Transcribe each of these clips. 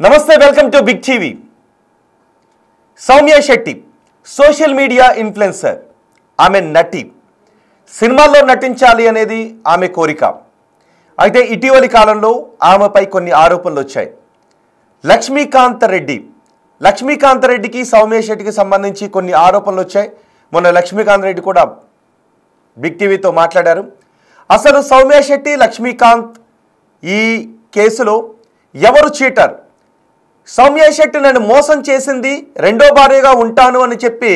నమస్తే, welcome to Big TV. Soumya Shetty social media influencer. ఆమె నటి, సినిమాల్లో నటించాలి అనేది ఆమె కోరిక. అయితే ఇటీవలి కాలంలో ఆమెపై కొన్ని ఆరోపణలు వచ్చాయి. లక్ష్మీకాంత్ రెడ్డికి సౌమ్య శెట్టికి సంబంధించి కొన్ని ఆరోపణలు వచ్చాయి. మొన్న లక్ష్మీకాంత్ రెడ్డి కూడా బిగ్ టీవీతో మాట్లాడారు. అసలు సౌమ్య శెట్టి, లక్ష్మీకాంత్ ఈ కేసులో ఎవరు చీటర్? సౌమ్య శెట్టి నన్ను మోసం చేసింది, రెండో భార్యగా ఉంటాను అని చెప్పి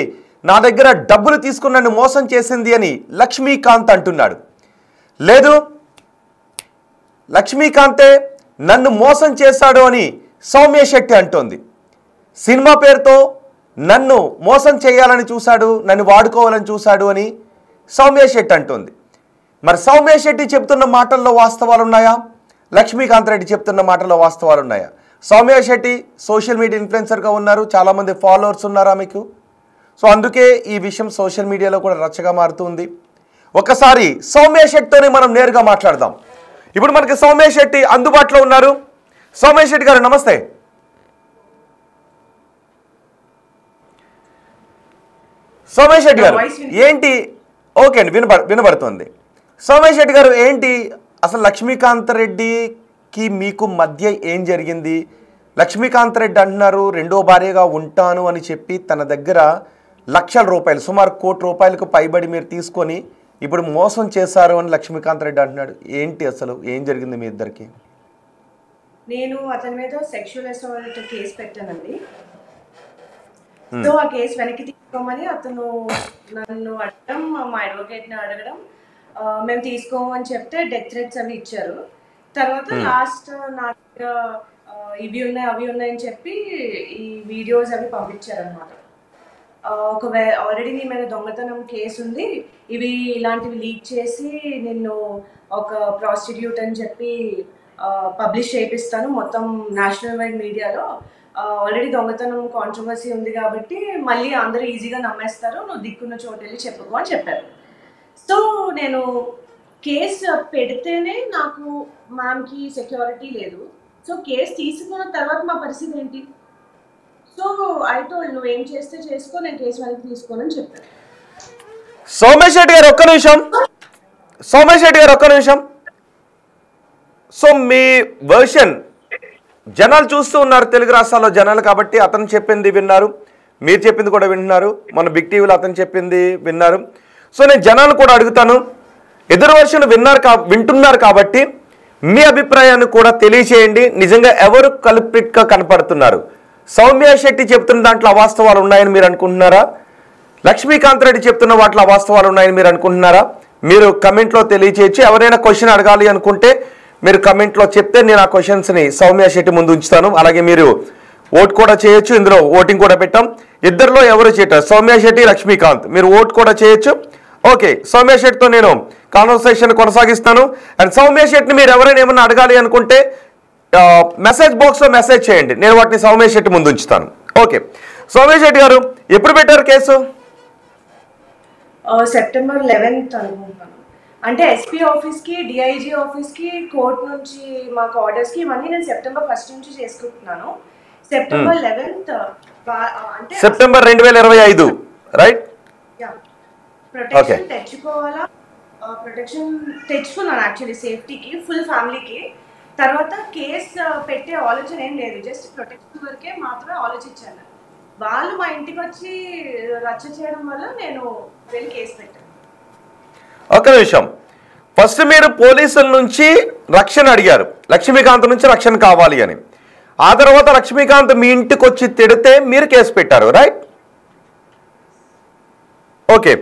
నా దగ్గర డబ్బులు తీసుకుని నన్ను మోసం చేసింది అని లక్ష్మీకాంత్ అంటున్నాడు. లేదు, లక్ష్మీకాంతే నన్ను మోసం చేశాడు అని సౌమ్య శెట్టి అంటోంది. సినిమా పేరుతో నన్ను మోసం చేయాలని చూశాడు, నన్ను వాడుకోవాలని చూశాడు అని సౌమ్య శెట్టి అంటోంది. మరి సౌమ్య శెట్టి చెప్తున్న మాటల్లో వాస్తవాలు ఉన్నాయా? లక్ష్మీకాంత్ రెడ్డి చెప్తున్న మాటల్లో వాస్తవాలు ఉన్నాయా? సౌమ్య శెట్టి సోషల్ మీడియా ఇన్ఫ్లుయెన్సర్గా ఉన్నారు, చాలామంది ఫాలోవర్స్ ఉన్నారా మీకు? సో అందుకే ఈ విషయం సోషల్ మీడియాలో కూడా రచ్చగా మారుతుంది. ఒకసారి సౌమ్య శెట్టితోనే మనం నేరుగా మాట్లాడదాం. ఇప్పుడు మనకి సౌమ్య శెట్టి అందుబాటులో ఉన్నారు. సౌమ్య శెట్టి గారు నమస్తే. సౌమ్య శెట్టి గారు ఏంటి? ఓకే అండి, వినబడుతుంది. సౌమ్య శెట్టి గారు ఏంటి అసలు లక్ష్మీకాంత్ రెడ్డికి మీకు మధ్య ఏం జరిగింది? లక్ష్మీకాంత్ రెడ్డి అంటున్నారు రెండో భార్యగా ఉంటాను అని చెప్పి తన దగ్గర లక్షల రూపాయలు, సుమారు ₹1,00,00,000 పైబడి మీరు తీసుకొని ఇప్పుడు మోసం చేశారు అని లక్ష్మీకాంత్ రెడ్డి అంటున్నాడు. ఏంటి అసలు ఏం జరిగింది మీ ఇద్దరికి? నేను అతని మీద సెక్షువల్ అసాల్ట్ కేసు పెట్టానండి. సో ఆ కేసు వెనక్కి తీసుకోమని అతను నన్ను అడగడం, మా అడ్వకేట్ని అడగడం, మేము తీసుకోమని చెప్తే డెత్ థ్రెట్స్ అవి ఇచ్చారు. తర్వాత లాస్ట్ నా దగ్గర ఇవి ఉన్నాయి అవి ఉన్నాయని చెప్పి ఈ వీడియోస్ అవి పంపించారనమాట. ఆల్రెడీ నీ మీద దొంగతనం కేసు ఉంది, ఇవి ఇలాంటివి లీక్ చేసి నిన్ను ఒక ప్రాస్టిట్యూట్ అని చెప్పి పబ్లిష్ చేపిస్తాను మొత్తం నేషనల్ వైడ్ మీడియాలో. ఆల్రెడీ దొంగతనం కాంట్రవర్సీ ఉంది కాబట్టి మళ్ళీ అందరూ ఈజీగా నమ్మేస్తారు, నువ్వు దిక్కున్న చోటు వెళ్ళి చెప్పుకో అని చెప్పారు. సో నేను కేసు పెడితేనే నాకు మ్యామ్కి సెక్యూరిటీ లేదు. సో కేసు తీసుకున్న తర్వాత మా పరిస్థితి ఏంటి? సో అయితే నువ్వేం చేస్తే చేసుకో, నేను కేసు వెనక్కి తీసుకోనని చెప్పాను. సౌమ్య శెట్టి గారు ఒక్క నిమిషం. సో మీ వర్షన్ జనాలు చూస్తూ ఉన్నారు, తెలుగు రాష్ట్రాల్లో జనాలు కాబట్టి అతను చెప్పింది విన్నారు, మీరు చెప్పింది కూడా వింటున్నారు, మన బిగ్ టీవీలో అతను చెప్పింది విన్నారు. సో నేను జనాలు కూడా అడుగుతాను, ఎదురు వర్షన్ వింటున్నారు కాబట్టి మీ అభిప్రాయాన్ని కూడా తెలియచేయండి. నిజంగా ఎవరు కల్ప్రిట్గా కనపడుతున్నారు? సౌమ్య శెట్టి చెప్తున్న దాంట్లో అవాస్తవాలు ఉన్నాయని మీరు అనుకుంటున్నారా? లక్ష్మీకాంత్ రెడ్డి చెప్తున్న వాటిలో అవాస్తవాలు ఉన్నాయని మీరు అనుకుంటున్నారా? మీరు కమెంట్లో తెలియచేయచ్చు. ఎవరైనా క్వశ్చన్ అడగాలి అనుకుంటే మీరు కమెంట్లో చెప్తే నేను ఆ క్వశ్చన్స్ని సౌమ్య శెట్టి ముందు ఉంచుతాను. అలాగే మీరు ఓట్ కూడా చేయొచ్చు, ఇందులో ఓటింగ్ కూడా పెట్టాం. ఇద్దరిలో ఎవరు చీటర్? సౌమ్య శెట్టి, లక్ష్మీకాంత్. మీరు ఓట్ కూడా చేయొచ్చు. ఓకే, సౌమ్య శెట్టితో నేను కాన్వర్సేషన్ కొనసాగిస్తాను. అండ్ సౌమ్య శెట్టిని మీరు ఎవరైనా ఏమన్నా అడగాలి అనుకుంటే మెసేజ్ బాక్స్లో మెసేజ్ చేయండి, నేను వాటిని సౌమ్య శెట్టి ముందు ఉంచుతాను. ఓకే, సౌమ్య శెట్టి గారు ఎప్పుడు పెట్టారు కేసు? సెప్టెంబర్ 11th అనుకుంటాను. అంటే ఎస్పీ ఆఫీస్కి, డిఐజీ ఆఫీస్కి, కోర్ట్ నుంచి మాకు ఆర్డర్స్కి ఇవన్నీ నేను సెప్టెంబర్ 1st నుంచి చేసుకుంటున్నాను. సెప్టెంబర్ 11th అంటే సెప్టెంబర్ 2025 రైట్? ప్రొటెక్షన్ తెచ్చుకోవాలా, ప్రొటెక్షన్ తెచ్చుకున్నాను యాక్చువల్లీ సేఫ్టీకి, ఫుల్ ఫ్యామిలీకి. తర్వాత కేసు పెట్టే ఆలోచన ఏం లేదు, జస్ట్ ప్రొటెక్షన్ వరకే మాత్రమే ఆలోచించాను. వాళ్ళు మా ఇంటికి వచ్చి రచ్చ చేయడం వల్ల నేను వెళ్ళి కేసు పెట్టాను. ఒక నిమిషం, ఫస్ట్ మీరు పోలీసుల నుంచి రక్షణ అడిగారు, లక్ష్మీకాంత్ నుంచి రక్షణ కావాలి అని. ఆ తర్వాత లక్ష్మీకాంత్ మీ ఇంటికి వచ్చి తిడితే మీరు కేసు పెట్టారు రైట్? ఓకే,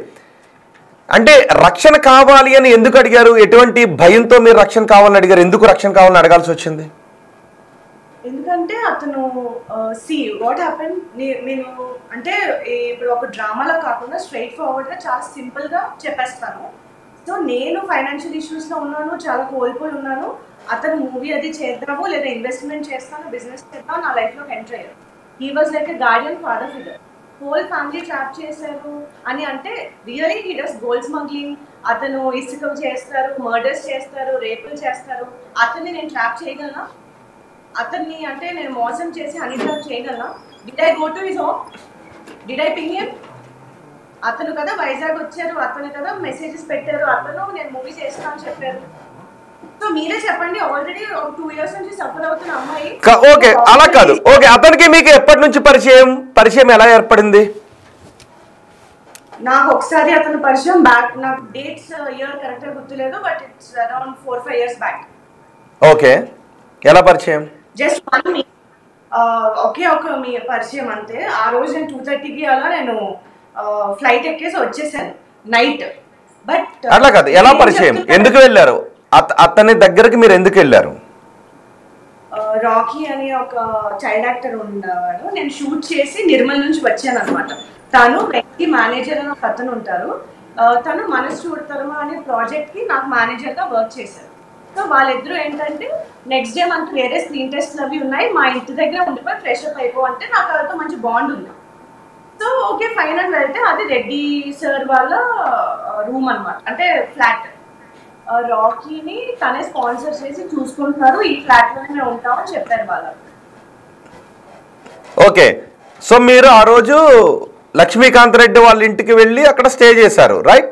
అంటే రక్షణ కావాలి అని ఎందుకు అడిగారు? ఎటువంటి భయంతో మీరు రక్షణ కావాలని అడిగారు? ఎందుకు రక్షణ కావాలని అడగాల్సి వచ్చింది? ఎందుకంటే అతను వాట్ హ్యాపెన్, నేను అంటే ఇప్పుడు ఒక డ్రామాలో కాకుండా స్ట్రైట్ ఫార్వర్డ్గా చాలా సింపుల్గా చెప్పేస్తాను. సో నేను ఫైనాన్షియల్ ఇష్యూస్లో ఉన్నాను, చాలా కోల్పోయి ఉన్నాను. అతను మూవీ అది చేద్దాము లేదా ఇన్వెస్ట్మెంట్ చేస్తాను, బిజినెస్ చేద్దాం, నా లైఫ్లోకి ఎంటర్ అయ్యారు. He was like a Guardian father figure. Whole family trap చేశారు అని అంటే really he does gold smuggling, అతను ఇసుక చేస్తారు, మర్డర్స్ చేస్తారు, రేపులు చేస్తారు. అతన్ని నేను ట్రాప్ చేయగలనా? అతన్ని అంటే నేను మోసం చేసి హనీ ట్రాప్ చేయగలనా? Did I go to his home? Did I ping him? అతను కదా వైజాగ్ వచ్చారు, అతను కదా మెసేజెస్ పెట్టారు, అతను నేను మూవీ చేస్తా అని చెప్పారు. సో మీరే చెప్పండి, ఆల్రెడీ 2 years నుంచి సఫర్ అవుతున్న అమ్మాయి. ఓకే, అలా కాదు. ఓకే, అతనికి మీకు ఎప్పటి నుంచి పరిచయం ఎలా ఏర్పడింది? నాకు ఒకసారి అతను పరిచయం బ్యాక్, నాకు డేట్స్ ఇయర్ కరెక్ట్ గా గుర్తులేదు, but it's around 4-5 years back. Okay, ఎలా పరిచయం? జస్ట్ ఒకే ఒక మీ పరిచయం అంతే. ఆ రోజు నేను 2:30కి అలా నేను ఫ్లైట్ ఎక్కేసి వచ్చేసాను నైట్. బట్ అట్లా కాదు, ఎలా పరిచయం, ఎందుకు వెళ్ళారు అతని దగ్గరికి, మీరు ఎందుకు వెళ్ళారు? రాకీ అని ఒక చైల్డ్ యాక్టర్ ఉన్నవాడు, నేను షూట్ చేసి నిర్మల్ నుంచి వచ్చాను అనమాట. తను వెంకీ మేనేజర్ అని ఒక అతను ఉంటారు, తను మనసు చూడతారమా అనే ప్రాజెక్ట్ కి నాకు మేనేజర్ గా వర్క్ చేశారు. సో వాళ్ళిద్దరూ ఏంటంటే నెక్స్ట్ డే మనకు వేరే స్క్రీన్ టెస్ట్లు అవి ఉన్నాయి, మా ఇంటి దగ్గర ఉండిపోయి ఫ్రెష్ అప్ అయిపో అంటే నాకు వాళ్ళతో మంచి బాండ్ ఉంది. సో ఓకే ఫైన్ అని వెళ్తే అది రెడ్డి సార్ వాళ్ళ రూమ్ అనమాట, అంటే ఫ్లాట్. రాకీని తనే స్పాన్సర్ చేసి చూసుకుంటున్నారు, ఈ ఫ్లాట్ లోనే మేము ఉంటామని చెప్పారు వాళ్ళు. ఓకే, సో మీరు ఆ రోజు లక్ష్మీకాంత్ రెడ్డి వాళ్ళ ఇంటికి వెళ్ళి అక్కడ స్టే చేశారు, రైట్?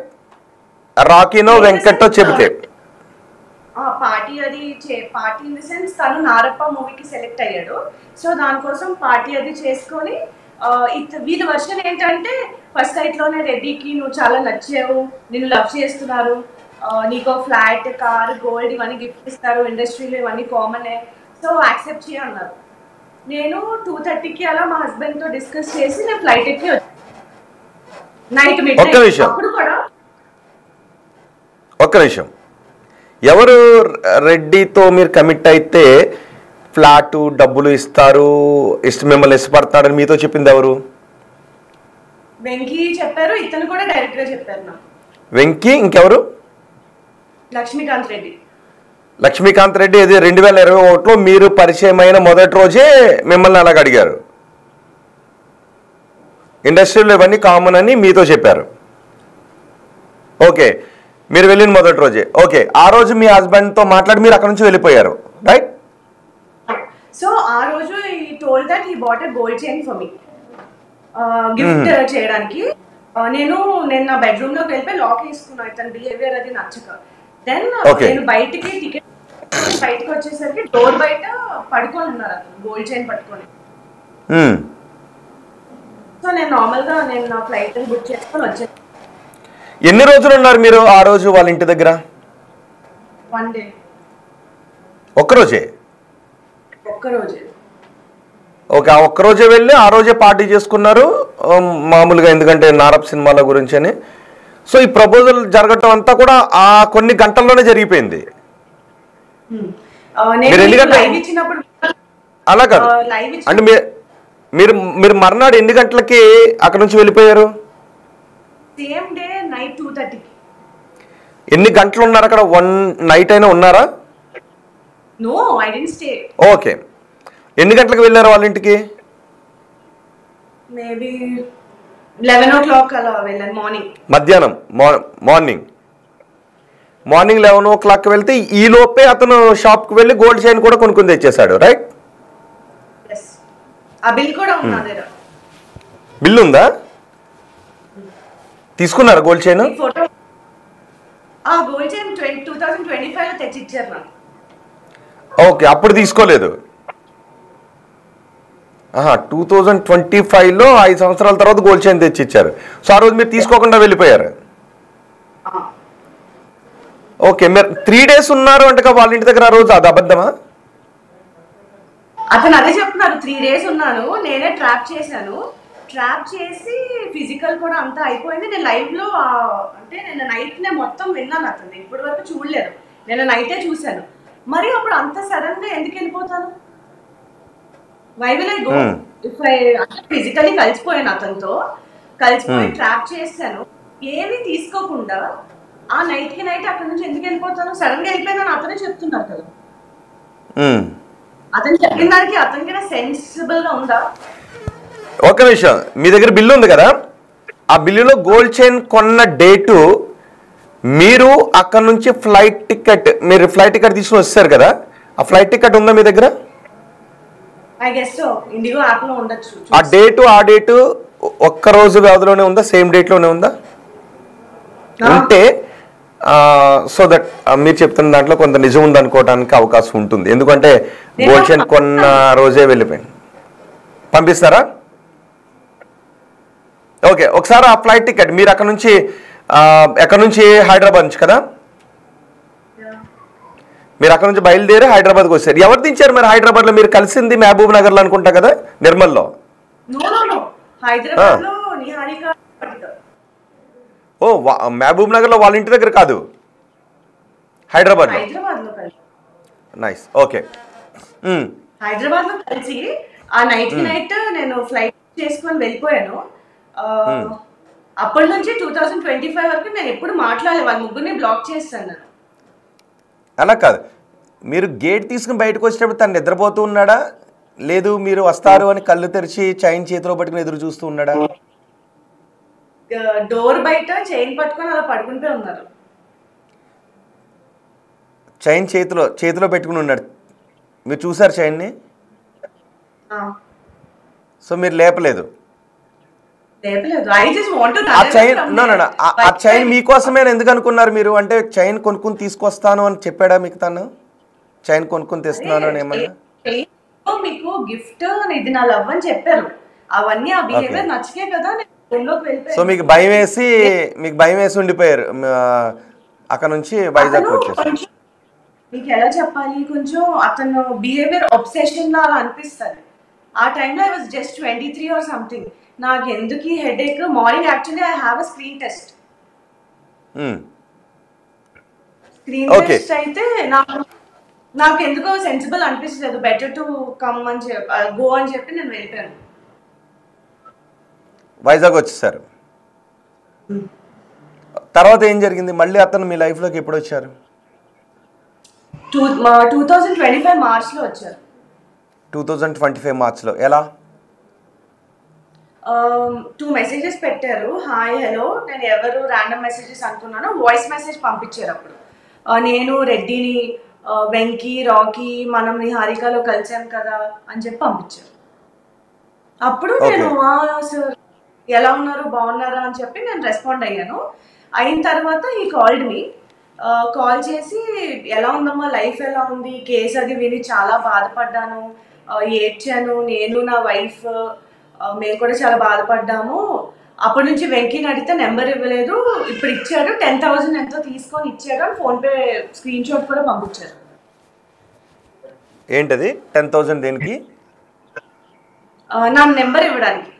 రాకీనో వెంకటో చెబితే పార్టీ అది పార్టీ ఇన్ ది సెన్స్ తను నారప్ప మూవీకి సెలెక్ట్ అయ్యాడు. సో దానికోసం పార్టీ అది చేసుకొని వీళ్ళ వర్షన్ ఏంటంటే ఫస్ట్ నైట్ లోనే రెడ్డికి నువ్వు చాలా నచ్చావు, నిన్ను లవ్ చేస్తున్నారు, నీకు ఫ్లాట్, కార్, గోల్డ్ ఇవన్నీ గిఫ్ట్ ఇస్తారు, ఇండస్ట్రీలో ఇవన్నీ కామనే, సో యాక్సెప్ట్ చేయ అన్నారు. నేను 2:30కి అలా మా హస్బెండ్ తో డిస్కస్ చేసి నేను ఫ్లైట్ ఎక్కి వచ్చాను నైట్ మీటింగ్. అప్పుడు కూడా ఒక్క నిమిషం, ఎవరు రెడ్డితో మీరు కమిట్ అయితే ఫ్లాట్ డబ్బులు ఇస్తారు, మిమ్మల్ని ఇష్టపడతాడని మీతో చెప్పింది ఎవరు? వెంకీ చెప్పారు, ఇతను కూడా డైరెక్ట్ గా చెప్పారు నాకు. వెంకీ, ఇంకెవరు? లక్ష్మీకాంత్ రెడ్డి. లక్ష్మీకాంత్ రెడ్డి ఇది 2021లో మీరు పరిచయం అయిన మొదటి రోజే మిమ్మల్ని అలాగ అడిగారు, ఇండస్ట్రీలో ఇవన్నీ కామన్ అని మీతో చెప్పారు. ఓకే, మీరు వెళ్ళిన మొదటి రోజే. ఓకే, ఆ రోజు మీ హస్బెండ్తో మాట్లాడి మీరు అక్కడ నుంచి వెళ్ళిపోయారు, రైట్? సో ఆ రోజు ఈ told that he bought a gold chain for me gift చేయడానికి. నేను నా బెడ్రూమ్ లోకి వెళ్ళిపోయి లాక్ వేసుకున్నా, ఇతను బిహేవియర్ అది నచ్చక. దెన్ నేను బయటికి టికెట్ బయటకు వచ్చేసరికి డోర్ బయట పడుకొని ఉన్నారు అతను, గోల్డ్ చైన్ పట్టుకొని. సో నేను నార్మల్ గా నా ఫ్లైట్ బుక్ చేసుకొని వచ్చాను. ఎన్ని రోజులు ఉన్నారు మీరు ఆ రోజు వాళ్ళ ఇంటి దగ్గర? 1 day. ఒక్కరోజే? ఒక్కరోజే. ఓకే, ఆ ఒక్కరోజే వెళ్ళి ఆ రోజే పార్టీ చేసుకున్నారు మామూలుగా, ఎందుకంటే నారప్ సినిమాల గురించి అని. సో ఈ ప్రపోజల్ జరగటం అంతా కూడా ఆ కొన్ని గంటల్లోనే జరిగిపోయింది. అలా కాదు అంటే మీరు మర్నాడు ఎన్ని గంటలకి అక్కడ నుంచి వెళ్ళిపోయారు? సేమ్ డే నైట్ 2:30కి. ఎన్ని గంటలు ఉన్నారు అక్కడ? 1 night అయినా ఉన్నారా? No, I didn't stay. Okay, ఎన్ని గంటలకు వెళ్ళారు వాళ్ళ ఇంటికి? మేబీ 11 o'clock అలా వెళ్ళాను, మార్నింగ్. మధ్యాహ్నం, మార్నింగ్ 11 o'clock వెళ్తే ఈ లోపే అతను షాప్కి వెళ్ళి గోల్డ్ చైన్ కూడా కొనుక్కొని తెచ్చేసాడు, రైట్? ఆ బిల్ కూడా ఉంది నా దగ్గర. బిల్ ఉందా? తీసుకున్నారా గోల్డ్ చైన్? గోల్డ్ చైన్ 2025లో తెచ్చి ఇచ్చారు నాకు. ఓకే, అప్పుడు తీసుకోలేదు. 2025లో 5 సంవత్సరాల తర్వాత గోల్డ్ చైన్ తెచ్చి ఇచ్చారు. సో ఆ రోజు మీరు తీసుకోకుండా వెళ్ళిపోయారు. ఓకే, మీరు 3 days ఉన్నారు అంటే వాళ్ళ ఇంటి దగ్గర ఆ రోజు, అది అబద్ధమా? అతను అదే చెప్తున్నారు, 3 days ఉన్నాను, నేనే ట్రాప్ చేశాను, ట్రాప్ చేసి ఫిజికల్ కూడా అంతా అయిపోయింది. నేను లైవ్ లో అంటే నేను నైట్ నే మొత్తం విన్నాను, అతను ఇప్పటి వరకు చూడలేదు, నేను నైటే చూశాను. మరి అప్పుడు అంత సడన్ గా ఎందుకు వెళ్ళిపోతాను? Why will I go if I physically కలిసిపోయాను, అతనితో కలిసిపోయి ట్రాప్ చేశాను, ఏమీ తీసుకోకుండా ఆ నైట్ కి నైట్ అక్కడ నుంచి ఎందుకు వెళ్ళిపోతాను? సడన్ గా వెళ్ళిపోయాను అతనే చెప్తున్నారు కదా. అతను చెప్పిన దానికి అతనికి సెన్సిబుల్ గా ఉందా? ఒక నిమిషం, మీ దగ్గర బిల్లు ఉంది కదా, ఆ బిల్లులో గోల్డ్ చైన్ కొన్న డేటు, మీరు అక్కడ నుంచి ఫ్లైట్ టికెట్ తీసుకుని వచ్చారు కదా, ఆ ఫ్లైట్ టికెట్ ఉందా మీ దగ్గర? I guess so IndiGo app లో ఉండొచ్చు. ఆ డేటు ఒక్క రోజు వ్యవధిలోనే ఉందా, సేమ్ డేట్లోనే ఉందా? ఉంటే సో దట్ మీరు చెప్తున్న దాంట్లో కొంత నిజం ఉందనుకోవడానికి అవకాశం ఉంటుంది. ఎందుకంటే గోల్డ్ చైన్ కొన్న రోజే వెళ్ళిపోయింది. పంపిస్తారా? ఓకే, ఒకసారి ఆ ఫ్లైట్ టికెట్ మీరు ఎక్కడ నుంచి హైదరాబాద్ నుంచి కదా, మీరు అక్కడ నుంచి బయలుదేరి హైదరాబాద్కి వచ్చారు. ఎవరు దించారు మరి హైదరాబాద్లో? మీరు కలిసింది మహబూబ్ నగర్లో అనుకుంటా కదా, నిర్మల్లో? ఓ మహబూబ్ నగర్లో వాళ్ళ ఇంటి దగ్గర కాదు, హైదరాబాద్లో. Nice, okay. హైదరాబాద్ లో కలిసి ఆ నైట్ నేను ఫ్లైట్ చేసుకొని వెళ్ళిపోయాను. అప్పటి నుంచి 2025 వరకు నేను ఎప్పుడు మాట్లాడలేదు. వాళ్ళ ముగ్గురిని బ్లాక్ చేస్తాను. అలా కాదు, మీరు గేట్ తీసుకుని బయటకు వచ్చేటప్పుడు తను నిద్రపోతూ ఉన్నాడా, లేదు మీరు వస్తారు అని కళ్ళు తెరిచి చైన్ చేతిలో పట్టుకుని ఎదురు చూస్తూ ఉన్నాడా? డోర్ బయట చైన్ పట్టుకొని అలా పడుకుంటూ ఉన్నారు. చైన్ చేతిలో పెట్టుకుని ఉన్నాడు, మీరు చూసారు చైన్ని? సో మీరు లేపలేదు? ఆ చైన్ మీకోసమే ఎందుకు అనుకున్నారు మీరు? అంటే చైన్ కొనుక్కుని తీసుకొస్తాను అని చెప్పాడా మీకు తను? చైన్ కొనుక్కుని తెస్తున్నాను అని ఏమన్నా? మీకు గిఫ్ట్ ఇది నా లవ్ అని చెప్పారు. అవన్నీ ఆ బిహేవియర్ నచ్చకే కదా సో మీకు భయం వేసి ఉండిపోయారు, అక్కడ నుంచి వైజాగ్ వచ్చేసారు. మీకు ఎలా చెప్పాలి, కొంచెం అతను బిహేవియర్ అబ్సెషన్ లాగా అనిపిస్తుంది. ఆ టైంలో I was just 23 or something. నాకు ఎందుకు ఈ headache? Morning actually I have a screen test. Screen test అయితే నాకు ఎందుకో సెన్సిబుల్ అనిపించలేదు. బెటర్ టు కమ్ అని చెప్పి గో అని చెప్పి నేను వెళ్ళిపోయాను. వైజాగ్ వచ్చేసారు. తర్వాత ఏం జరిగింది? మళ్ళీ అతను మీ లైఫ్లోకి ఎప్పుడు వచ్చారు? 2025 మార్చ్లో వచ్చారు. 2025 మార్చ్లో ఎలా? 2 మెసేజెస్ పెట్టారు, హాయ్ హలో. నేను ఎవరు ర్యాండమ్ మెసేజెస్ అనుకున్నాను. వాయిస్ మెసేజ్ పంపించారు. అప్పుడు నేను రెడ్డిని, వెంకీ, రాకీ, మనం నిహారికలో కలిసాం కదా అని చెప్పి పంపించారు. అప్పుడు నేను సార్ ఎలా ఉన్నారు, బాగున్నారా అని చెప్పి నేను రెస్పాండ్ అయ్యాను. అయిన తర్వాత ఈ కాల్డ్ మీ, కాల్ చేసి ఎలా ఉందమ్మా, లైఫ్ ఎలా ఉంది, కేసు అది విని చాలా బాధపడ్డాను, ఏడ్చాను, నేను నా వైఫ్ మేము కూడా చాలా బాధపడ్డాము. అప్పటి నుంచి వెంకీని అడిగితే నెంబర్ ఇవ్వలేదు, ఇప్పుడు ఇచ్చాడు, 10,000 ఎంతో తీసుకొని ఇచ్చాడు అని ఫోన్పే స్క్రీన్ షాట్ కూడా పంపించారు. ఏంటది 10,000 దేనికి? నా నెంబర్ ఇవ్వడానికి.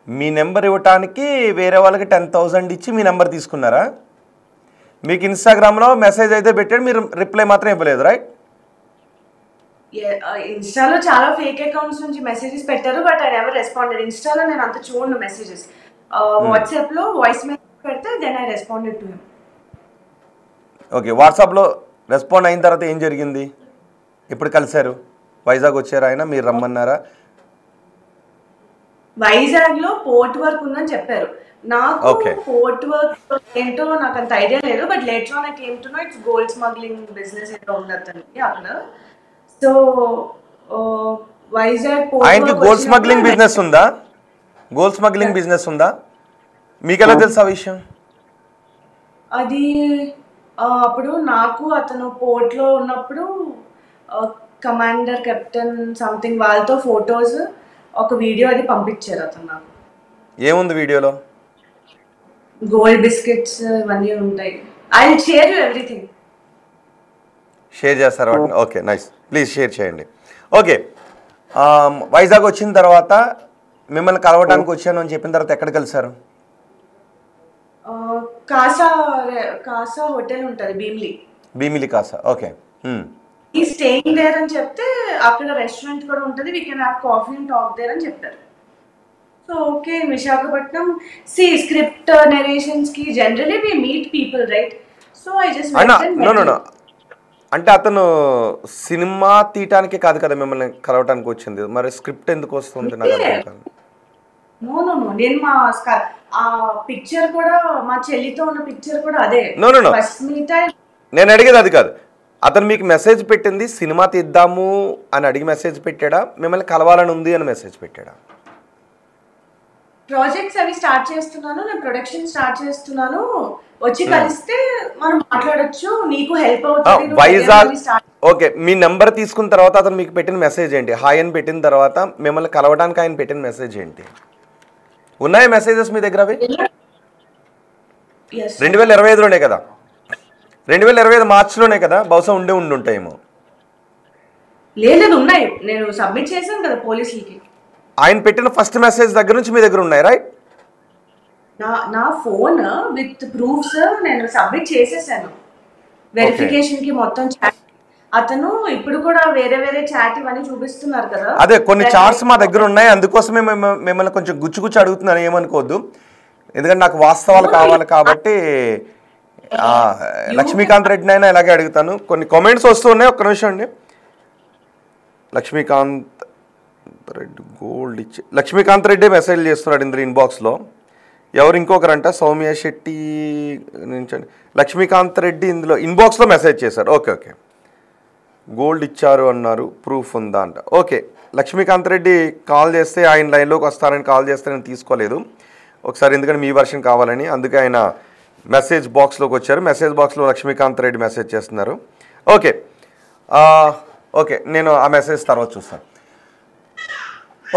మీ నెంబర్ ఇవ్వటానికి వేరే వాళ్ళకి 10,000 ఇచ్చి మీ నెంబర్ తీసుకున్నారా? మీకు ఇన్స్టాగ్రామ్లో మెసేజ్ అయితే పెట్టాడు, మీరు రిప్లై మాత్రం ఇవ్వలేదు, రైట్? ఇన్స్టాలో చాలా ఫేక్ అకౌంట్స్ నుంచి మెసేజెస్ పెట్టారు, బట్ ఐ నెవర్ రెస్పాండెడ్. ఇన్స్టాలో నేను అంత చూడను మెసేజెస్. వాట్సాప్లో వాయిస్ మెసేజ్ పెడితే then I responded to him. Okay, వాట్సాప్లో రెస్పాండ్ అయిన తర్వాత ఏం జరిగింది? ఎప్పుడు కలిశారు? వైజాగ్ వచ్చారు ఆయన, మీరు రమ్మన్నారా? వైజాగ్ లో పోర్ట్ వర్క్ ఉందని చెప్పారు. నాకు పోర్ట్ వర్క్ ఏంటో నాకు అంత ఐడియా లేదు, but later on I came to know it's gold smuggling business ఏదో ఉంది అతనికి అక్కడ. సో వైజాగ్ ఆయనకి గోల్డ్ స్మగ్లింగ్ బిజినెస్ ఉందా? గోల్డ్ స్మగ్లింగ్ బిజినెస్ ఉందా? మీకు ఎలా తెలుసు ఆ విషయం? అది అప్పుడు నాకు అతను పోర్ట్ లో ఉన్నప్పుడు కమాండర్, కెప్టెన్ సంథింగ్ వాళ్ళతో ఫొటోస్, ఒక వీడియో అది పంపించారు అతను నాకు. ఏముంది వీడియోలో? గోల్డ్ బిస్కెట్స్ ఇవన్నీ ఉంటాయి. I will share you everything. Share చేస్తారు వాటిని? ఓకే, నైస్, ప్లీజ్ షేర్ చేయండి. ఓకే, వైజాగ్ వచ్చిన తర్వాత మిమ్మల్ని కలవడానికి వచ్చాను అని చెప్పిన తర్వాత ఎక్కడ కలిసారు? కాసా హోటల్ ఉంటుంది భీమిలి కాసా. ఓకే, ఈ స్టేయింగ్ దేర్ అని చెప్తే అక్కడ రెస్టారెంట్ కూడా ఉంటుంది, we can have coffee and talk there అని చెప్పారు. సో ఓకే, విశాఖపట్నం సి స్క్రిప్ట్ నెరేషన్స్ కి generally we meet people, right? So I just no అంటే అతను సినిమా తీయటానికే కాదు కదా మిమ్మల్ని కలవటానికి వచ్చింది, మరి స్క్రిప్ట్ ఎందుకు వస్తుంది నాకు అర్థం కాదు. నో నేను ఆ పిక్చర్ కూడా మా చెల్లితో ఉన్న పిక్చర్ కూడా అదే. నో నేను అడిగేది అది కాదు. అతను మీకు మెసేజ్ పెట్టింది సినిమా తీద్దాము అని అడిగి మెసేజ్ పెట్టాడా, మిమ్మల్ని కలవాలని ఉంది అని మెసేజ్ పెట్టాడా? ప్రాజెక్ట్స్ అవి స్టార్ట్ చేస్తున్నాను, నేను ప్రొడక్షన్ స్టార్ట్ చేస్తున్నాను, వచ్చి కలిస్తే మనం మాట్లాడొచ్చు, నీకు హెల్ప్ అవుతుంది. వైజాగ్ ఓకే. మీ నెంబర్ తీసుకున్న తర్వాత అతను మీకు పెట్టిన మెసేజ్ ఏంటి? హాయ్ అని పెట్టిన తర్వాత మిమ్మల్ని కలవడానికి ఆయన పెట్టిన మెసేజ్ ఏంటి? ఉన్నాయా మెసేజెస్ మీ దగ్గర? అవి 2025లోనే కదా, 2025 మార్చిలోనే కదా, బహుశా ఉండుంటాయేమో. లేదు, ఉన్నాయి, నేను సబ్మిట్ చేశాను కదా పోలీసులకి. ఆయన పెట్టిన ఫస్ట్ మెసేజ్ దగ్గర నుంచి మీ దగ్గర ఉన్నాయి, రైట్? నా ఫోన్ విత్ ప్రూఫ్స్ నేను సబ్మిట్ చేసేసాను వెరిఫికేషన్ కి మొత్తం చాట్. అతను ఇప్పుడు కూడా వేరే వేరే చాట్ ఇవన్నీ చూపిస్తున్నారు కదా. అదే కొన్ని చార్ట్స్ మా దగ్గర ఉన్నాయి, అందుకోసమే మిమ్మల్ని కొంచెం గుచ్చి అడుగుతున్నాను, ఏమనుకోవద్దు. ఎందుకంటే నాకు వాస్తవాలు కావాలి కాబట్టి. లక్ష్మీకాంత్ రెడ్డిని అయినా ఇలాగే అడుగుతాను. కొన్ని కామెంట్స్ వస్తూ ఉన్నాయి, ఒక్క నిమిషం అండి. లక్ష్మీకాంత్ రెడ్డి గోల్డ్ ఇచ్చి లక్ష్మీకాంత్ రెడ్డి మెసేజ్ చేస్తున్నాడు ఇందులో ఇన్బాక్స్లో. ఎవరు ఇంకొకరంట, సౌమ్య శెట్టి నుంచి. లక్ష్మీకాంత్ రెడ్డి ఇందులో ఇన్బాక్స్లో మెసేజ్ చేశారు. ఓకే, గోల్డ్ ఇచ్చారు అన్నారు, ప్రూఫ్ ఉందా అంట. ఓకే, లక్ష్మీకాంత్ రెడ్డి కాల్ చేస్తే ఆయన లైన్లోకి వస్తారని కాల్ చేస్తే నేను తీసుకోలేదు ఒకసారి, ఎందుకంటే మీ వర్షన్ కావాలని. అందుకే ఆయన మెసేజ్ బాక్స్లోకి వచ్చారు. మెసేజ్ బాక్స్లో లక్ష్మీకాంత్ రెడ్డి మెసేజ్ చేస్తున్నారు. ఓకే, నేను ఆ మెసేజ్ తర్వాత చూస్తాను.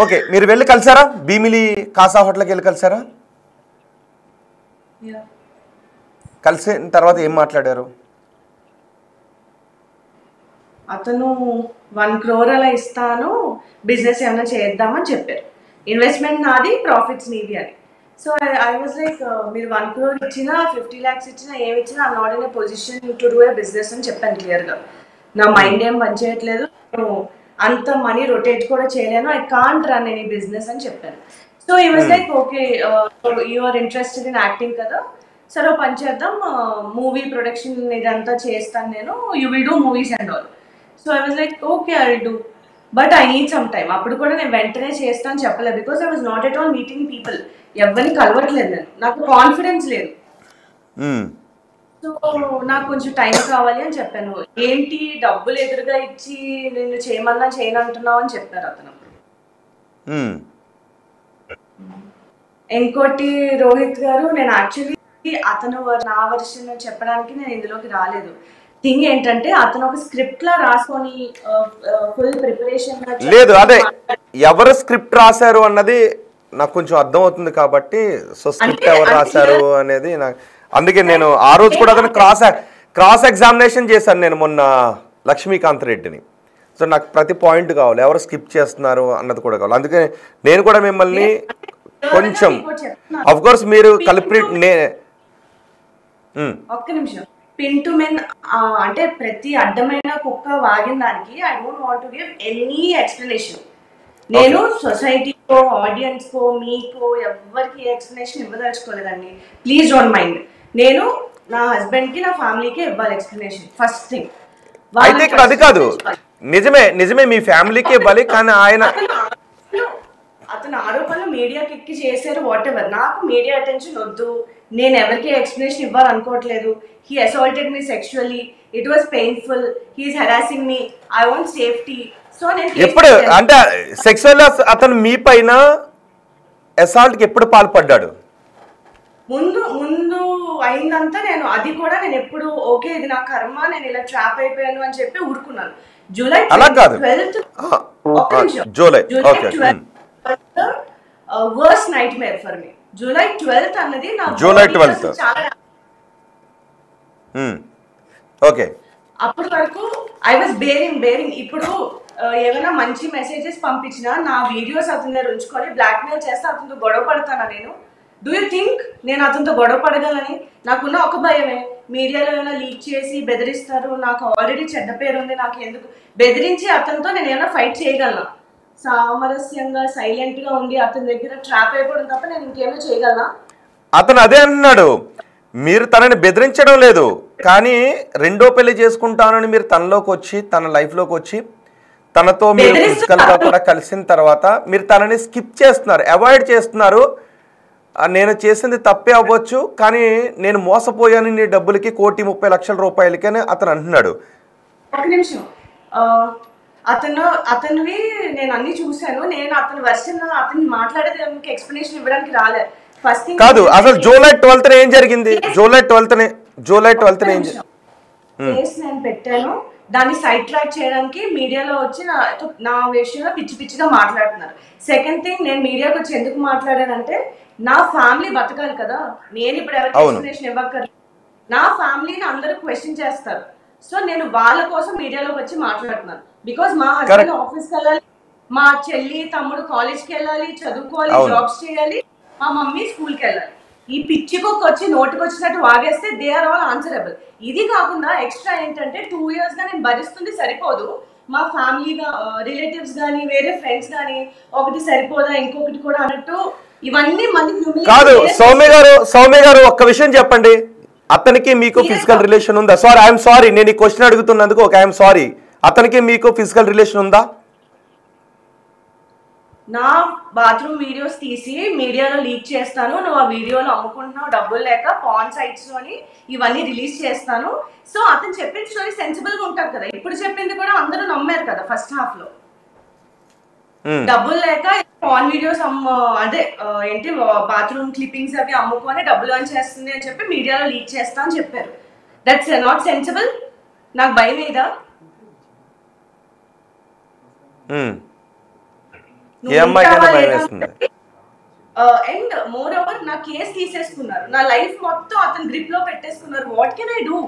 ఓకే, మీరు వెళ్ళి కలిసారా? భీమిలి కాసా హోటల్కి వెళ్ళి కలిసారా? కలిసిన తర్వాత ఏం మాట్లాడారు? అతను 1 crore అలా ఇస్తాను, బిజినెస్ ఏమైనా చేద్దామని చెప్పారు. ఇన్వెస్ట్మెంట్ నాది, ప్రాఫిట్స్ నీది అని. సో ఐ వాజ్ లైక్, మీరు 1 crore ఇచ్చినా 50 lakhs ఇచ్చినా ఏమి ఇచ్చినా I'm not in a position to do a business అని చెప్పాను క్లియర్గా. నా మైండ్ ఏం పనిచేయట్లేదు, నేను అంత మనీ రొటేట్ కూడా చేయలేను, I can't run any business అని చెప్పాను. So he was like, okay you are interested in acting కదా, సరే పని చేద్దాం, మూవీ ప్రొడక్షన్ ఇదంతా చేస్తాను నేను, you will do movies and all. So I was like, okay I will do, but I need some time. అప్పుడు కూడా నేను వెంటనే చేస్తాను చెప్పలేదు, because I was not at all meeting people, ఎవరిని కలవట్లేదు నేను, నాకు కాన్ఫిడెన్స్ లేదు. సో నాకు కొంచెం టైం కావాలి అని చెప్పాను. ఏంటి డబ్బులు ఎదురుగా ఇచ్చి నేను చేయమన్నా చేయనంటున్నావు అని చెప్పారు అతను. ఇంకోటి రోహిత్ గారు, నేను యాక్చువల్లీ అతను నా వర్షన్ చెప్పడానికి నేను ఇందులోకి రాలేదు. థింగ్ ఏంటంటే అతను ఒక స్క్రిప్ట్ లా రాసుకొని ఫుల్ ప్రిపరేషన్ లేదు. అదే ఎవరు స్క్రిప్ట్ రాశారు అన్నది నాకు కొంచెం అర్థం అవుతుంది కాబట్టి, సో స్క్రిప్ట్ ఎవరు రాశారు అనేది నాకు, అందుకే నేను ఆ రోజు కూడా అతను క్రాస్ ఎగ్జామినేషన్ చేశాను నేను మొన్న లక్ష్మీకాంత్ రెడ్డిని. సో నాకు ప్రతి పాయింట్ కావాలి, ఎవరు స్కిప్ చేస్తున్నారు అన్నది కూడా కావాలి. అందుకే నేను కూడా మిమ్మల్ని కొంచెం, అఫ్ కోర్స్ మీరు కల్ప్రిట్ ఒక్క నిమిషం, పిన్ టు మెన్ అంటే ప్రతి అడ్డమైన కుక్క వాగిన దానికి I don't want to give any explanation. నేను సొసైటీకో ఆడియన్స్ కో మీకో ఎవరికి ఎక్స్ప్లెనేషన్ ఇవ్వదలుచుకోలేదండి, ప్లీజ్ డోంట్ మైండ్. నేను నా హస్బెండ్ కి నా ఫ్యామిలీకి ఇవ్వాలి ఎక్స్ప్లెనేషన్ ఫస్ట్ థింగ్. అయితే ఇక్కడ అది కాదు, నిజమే మీ ఫ్యామిలీకి ఇవ్వాలి, కానీ ఆయన అతను ఆరోపణలు మీడియాకి ఎక్కి చేశారు, వాట్ ఎవర్. నాకు మీడియా అటెన్షన్ వద్దు, నేను ఎవరికి ఎక్స్ప్లెనేషన్ ఇవ్వాలనుకోవట్లేదు. He assaulted me sexually, it was painful, he is harassing me, I want safety. So నేను ఎప్పుడు అంటే సెక్సువల్ అతను మీ పైన అసాల్ట్కి ఎప్పుడు పాల్పడ్డాడు? ముందు అయిందంతా నేను అది కూడా నేను ఎప్పుడు ఓకే ఇది నా కర్మ, నేను ఇలా ట్రాప్ అయిపోయాను అని చెప్పి ఊరుకున్నాను. July 12th worst nightmare for me. July 12th అన్నది నా జూలై 12th ఓకే. అప్పటి వరకు ఐ వాజ్ బేరింగ్. ఇప్పుడు ఏమైనా మంచి మెసేజెస్ పంపించినా నా వీడియోస్ అతని దగ్గర ఉంచుకొని బ్లాక్మెయిల్ చేస్తే అతనితో గొడవ పడతానా నేను? డూ యూ థింక్ నేను అతనితో గొడవ పడగలని? నాకున్న ఒక భయమే, మీడియాలో ఏమైనా లీక్ చేసి బెదిరిస్తారు, నాకు ఆల్రెడీ చెడ్డ పేరు ఉంది, నాకు ఎందుకు బెదిరించి అతనితో నేను ఏమైనా ఫైట్ చేయగలనా? సామరస్యంగా సైలెంట్ గా ఉండి అతని దగ్గర ట్రాప్ అయిపోవడం తప్ప నేను ఇంకేమైనా చేయగలనా? అతను అదే అంటున్నాడు, మీరు తనని బెదిరించడం లేదు, కానీ రెండో పెళ్లి చేసుకుంటానని మీరు తనలోకి వచ్చి తన లైఫ్లోకి వచ్చి తనతో మీరు ఫిజికల్గా కూడా కలిసిన తర్వాత మీరు తనని స్కిప్ చేస్తున్నారు, అవాయిడ్ చేస్తున్నారు. నేను చేసింది తప్పే అవ్వచ్చు, కానీ నేను మోసపోయాను నీ డబ్బులకి, 1,30,00,000 రూపాయలకి అని అతను అంటున్నాడు. ఒక నిమిషం. ఆ, అతనివి నేను అన్ని చూశాను. నేను అతని వర్షన్ అతన్ని మాట్లాడేది ఎక్స్ప్లెనేషన్ ఇవ్వడానికి రాలేదు. ఫస్ట్ థింగ్ కాదు, అసలు జూలై 12th ఏం జరిగింది? జూలై 12th ఏం జరిగింది? కేసు నేను పెట్టాను. దాన్ని సైడ్ ట్రాక్ చేయడానికి మీడియాలో వచ్చి నా విషయంలో పిచ్చి పిచ్చిగా మాట్లాడుతున్నారు. సెకండ్ థింగ్, నేను మీడియాకి వచ్చి ఎందుకు మాట్లాడానంటే నా ఫ్యామిలీ బతకాలి కదా. నేను ఇప్పుడు ఎవరికి ఎక్స్ప్లెనేషన్ ఇవ్వక్కర్లేదు. నా ఫ్యామిలీని అందరూ క్వశ్చన్ చేస్తారు. సో నేను వాళ్ళ కోసం మీడియాలోకి వచ్చి మాట్లాడుతున్నాను. బికాస్ మా హస్బెండ్ ఆఫీస్కి వెళ్ళాలి, మా చెల్లి తమ్ముడు కాలేజ్కి వెళ్ళాలి, చదువుకోవాలి, జాబ్స్ చేయాలి, మా మమ్మీ స్కూల్కి వెళ్ళాలి. ఈ పిచ్చికొక్క వచ్చి నోటికి వచ్చినట్టు వాగేస్తే దే ఆర్ ఆల్ ఆన్సరబుల్. ఇది కాకుండా ఎక్స్ట్రా ఏంటంటే 2 years గా నేను భరిస్తుంది సరిపోదు. మా ఫ్యామిలీ రిలేటివ్స్ కానీ వేరే ఫ్రెండ్స్ కానీ ఒకటి సరిపోదా ఇంకొకటి కూడా అన్నట్టు ఇవన్నీ మళ్ళీ కాదు. సౌమ్య గారు ఒక్క విషయం చెప్పండి, అతనికి మీకు ఫిజికల్ రిలేషన్ ఉందా? సారీ, ఐఎమ్ సారీ, నేను ఈ క్వశ్చన్ అడుగుతున్నందుకు ఐఎమ్ సారీ. అతనికి మీకు ఫిజికల్ రిలేషన్ ఉందా? నా బాత్రూమ్ వీడియోస్ తీసి మీడియాలో లీక్ చేస్తాను, నువ్వు ఆ వీడియోలో అమ్ముకుంటున్నావు డబ్బులు లేక పాన్ సైట్స్ లోని ఇవన్నీ రిలీజ్ చేస్తాను. సో అతను చెప్పిన స్టోరీ సెన్సిబుల్ గా ఉంటారు కదా. ఇప్పుడు చెప్పింది కూడా అందరూ నమ్మారు కదా ఫస్ట్ హాఫ్ లో. డబ్బులు లేక పాన్ వీడియోస్ అదే ఏంటి బాత్రూమ్ క్లిప్పింగ్స్ అవి అమ్ముకొని డబ్బులు అని చేస్తుంది అని చెప్పి మీడియాలో లీక్ చేస్తా అని చెప్పారు. That's not sensible. నాకు భయం ఏదా? అండ్ మోర్ ఓవర్ నా కేసు తీసేసుకున్నారు, నా లైఫ్ మొత్తం అతని గ్రిప్ లో పెట్టేసుకున్నారు. What can I do?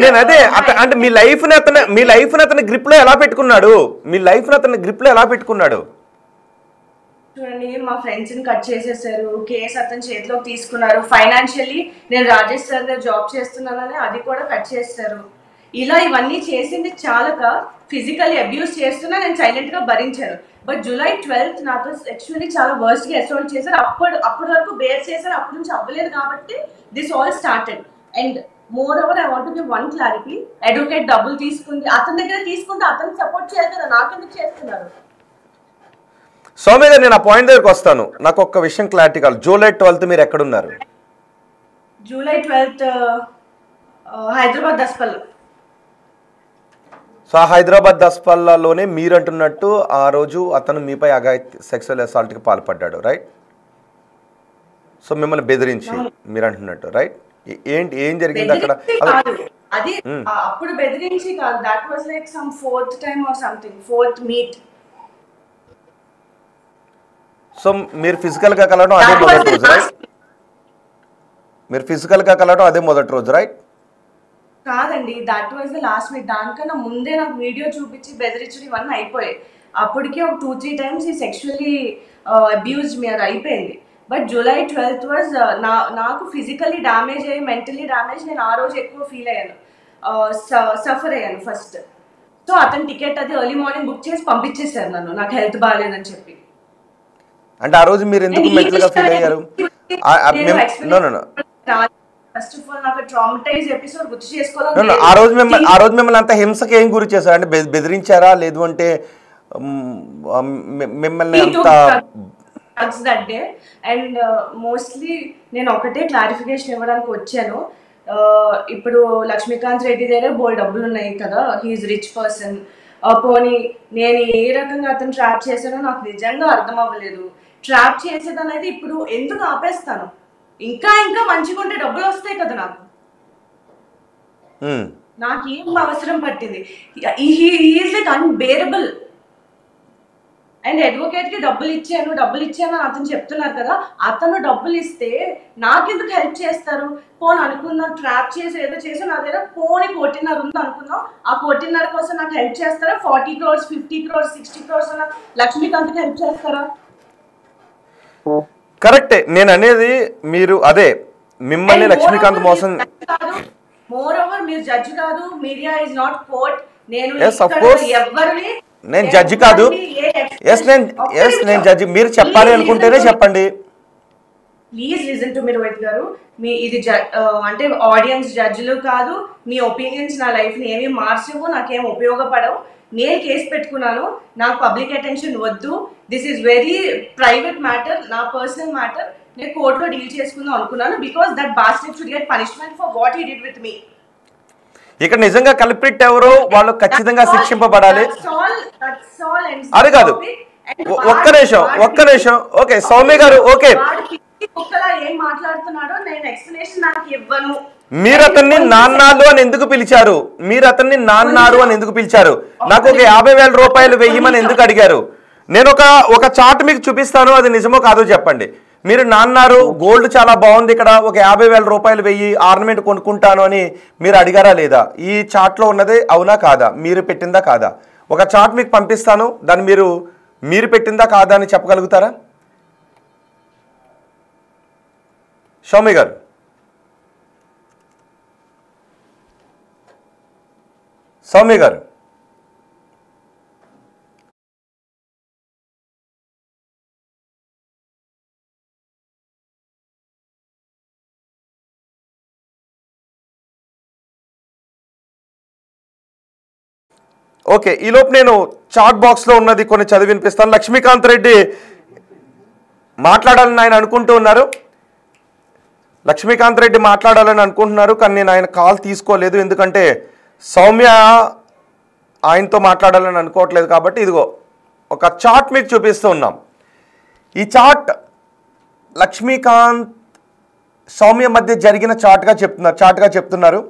నేను అదే అంటే మీ లైఫ్ ని అతని గ్రిప్ లో ఎలా పెట్టుకున్నాడు? చూడండి, మా ఫ్రెండ్స్ ని కట్ చేసేసారు, కేసు అతని చేతిలోకి తీసుకున్నారు. ఫైనాన్షియల్లీ నేను రాజేష్ సార్ దగ్గర జాబ్ చేస్తున్నానని అది కూడా కట్ చేస్తారు. ఇలా ఇవన్నీ చేసింది చాలక ఫిజికల్లీ అబ్యూస్ చేస్తున్నా నేను సైలెంట్ గా భరించాను. బట్ July 12th నాతో సెక్చువల్లీ చాలా వర్స్ట్ గా అసాల్ట్ చేశారు. అప్పటి వరకు బేర్ చేశారు, అప్పటి నుంచి అవ్వలేదు కాబట్టి this all started. And more over I want to give one clarity. Advocate డబ్బులు తీసుకుంది, అతని దగ్గర తీసుకుంటే అతనికి సపోర్ట్ చేయాలి కదా, నాకెందుకు చేస్తున్నారు? సౌమ్య గారు, నేను ఆ పాయింట్ దగ్గరకు వస్తాను. నాకు ఒక్క విషయం క్లారిటీ కావాలి. July 12th మీరు ఎక్కడున్నారు? July 12th Hyderabad దస్పల్. సో ఆ హైదరాబాద్ దస్పల్లాలోనే మీరు అంటున్నట్టు ఆ రోజు అతను మీపై సెక్సువల్ అసాల్ట్కి పాల్పడ్డాడు, రైట్? సో మిమ్మల్ని బెదిరించి మీరు అంటున్నట్టు, రైట్? ఏం జరిగింది అక్కడ? అది అప్పుడు బెదిరించి కాదు, that was like some fourth time or something, fourth meet. So మీరు ఫిజికల్గా కలవడం అదే మొదటి రోజు, రైట్? కాదండి, that was the last meet. దానికన్నా ముందే నాకు వీడియో చూపించి బెదిరించడం ఇవన్నీ అయిపోయాయి. అప్పటికే ఒక 2-3 times ఈ సెక్షువల్లీ అబ్యూజ్ మీద అయిపోయింది. బట్ July 12th వాజ్ నాకు ఫిజికల్లీ డ్యామేజ్ అయ్యి మెంటలీ డ్యామేజ్ నేను ఆ రోజు ఎక్కువ ఫీల్ అయ్యాను, సఫర్ అయ్యాను ఫస్ట్. సో అతని టికెట్ అది ఎర్లీ మార్నింగ్ బుక్ చేసి పంపించేశారు నన్ను, నాకు హెల్త్ బాగాలేదని చెప్పి. అంటే ఆ రోజు మీరు ఎందుకు మెంటల్ గా ఫీల్ అయ్యారు? ఫస్ట్ ఆఫ్ ఆల్ నాకు ట్రామటైజ్ ఎపిసోడ్ గుర్తు చేసుకోవాలని. ఆ రోజు మిమ్మల్ని అంత హింసకి ఏం గురి చేశారు? అంటే బెదిరించారా, లేదు అంటే మిమ్మల్ని అంత దట్ డే? అండ్ మోస్ట్లీ నేను ఒకటే క్లారిఫికేషన్ ఇవ్వడానికి వచ్చాను. ఇప్పుడు లక్ష్మీకాంత్ రెడ్డి దగ్గర బోల్ డబ్బులు ఉన్నాయి కదా, హీఈస్ రిచ్ పర్సన్. పోనీ నేను ఏ రకంగా అతను ట్రాప్ చేశానో నాకు నిజంగా అర్థం అవ్వలేదు. ట్రాప్ చేసేది అనేది ఇప్పుడు ఎందుకు ఆపేస్తాను? ఇంకా మంచిగా ఉంటే డబ్బులు వస్తాయి కదా నాకు ఏం అవసరం పట్టింది? Is like unbearable. And advocate కి డబ్బులు ఇచ్చాను అని అతను చెప్తున్నారు కదా, అతను డబ్బులు ఇస్తే నాకెందుకు హెల్ప్ చేస్తారు? పోనీ అనుకుందాం ట్రాప్ చేసి ఏదో చేసి నా దగ్గర పోనీ 1.5 ఉంది అనుకుందాం, ఆ 1.5 కోసం నాకు హెల్ప్ చేస్తారా? 40 crores 50 crores 60 crores లక్ష్మీకాంత్కి హెల్ప్ చేస్తారా? కరెక్టే. నేను అనేది మీరు అదే మిమ్మల్ని లక్ష్మీకాంత్ మోసం. మోర్ ఓవర్ మీరు జడ్జ్ కాదు, మీడియా ఇస్ నాట్ కోర్ట్. నేను జడ్జి కాదు. నేను జడ్జి. మీరు చెప్పాలి అనుకుంటేనే చెప్పండి. Please listen to me Rohit గారు. మీ ఇది అంటే ఆడియన్స్ జడ్జిలు కాదు. మీ ఒపీనియన్స్ నా లైఫ్ ని ఏమీ మార్చవు, నాకేం ఉపయోగపడవు. నేను కేసు పెట్టుకున్నాను, నాకు పబ్లిక్ అటెన్షన్ వద్దు. This is very private matter, నా పర్సనల్ మ్యాటర్. నేను కోర్టులో డీల్ చేసుకుందాం అనుకున్నాను. Because that bastard should get punishment for what he did with me. ఇక్కడ నిజంగా కల్ప్రిట్ ఎవరో వాళ్ళు ఖచ్చితంగా శిక్షింపబడాలి. అది కాదు, ఒక్క నిమిషం. ఓకే సౌమ్య గారు, ఓకే మీరు అతన్ని నాన్నాలు అని ఎందుకు పిలిచారు? నాకు ఒక 50,000 రూపాయలు వెయ్యమని ఎందుకు అడిగారు? నేను ఒక చార్ట్ మీకు చూపిస్తాను, అది నిజమో కాదో చెప్పండి. మీరు నాన్నారు గోల్డ్ చాలా బాగుంది, ఇక్కడ ఒక 50,000 రూపాయలు వెయ్యి ఆర్నమెంట్ కొనుక్కుంటాను అని మీరు అడిగారా లేదా? ఈ చార్ట్లో ఉన్నది అవునా కాదా, మీరు పెట్టిందా కాదా? ఒక చార్ట్ మీకు పంపిస్తాను, దాన్ని మీరు పెట్టిందా కాదా అని చెప్పగలుగుతారా సౌమ్య గారు? ఓకే, ఈలోపు నేను చాట్ బాక్స్లో ఉన్నది కొన్ని చదివి వినిపిస్తాను. లక్ష్మీకాంత్ రెడ్డి మాట్లాడాలని ఆయన అనుకుంటూ ఉన్నారు. కానీ నేను ఆయన కాల్ తీసుకోలేదు, ఎందుకంటే సౌమ్య ఆయనతో మాట్లాడాలని అనుకోవట్లేదు కాబట్టి. ఇదిగో ఒక చార్ట్ మీకు చూపిస్తూ ఉన్నాం. ఈ చార్ట్ లక్ష్మీకాంత్ సౌమ్య మధ్య జరిగిన చార్ట్గా చెప్తున్నారు.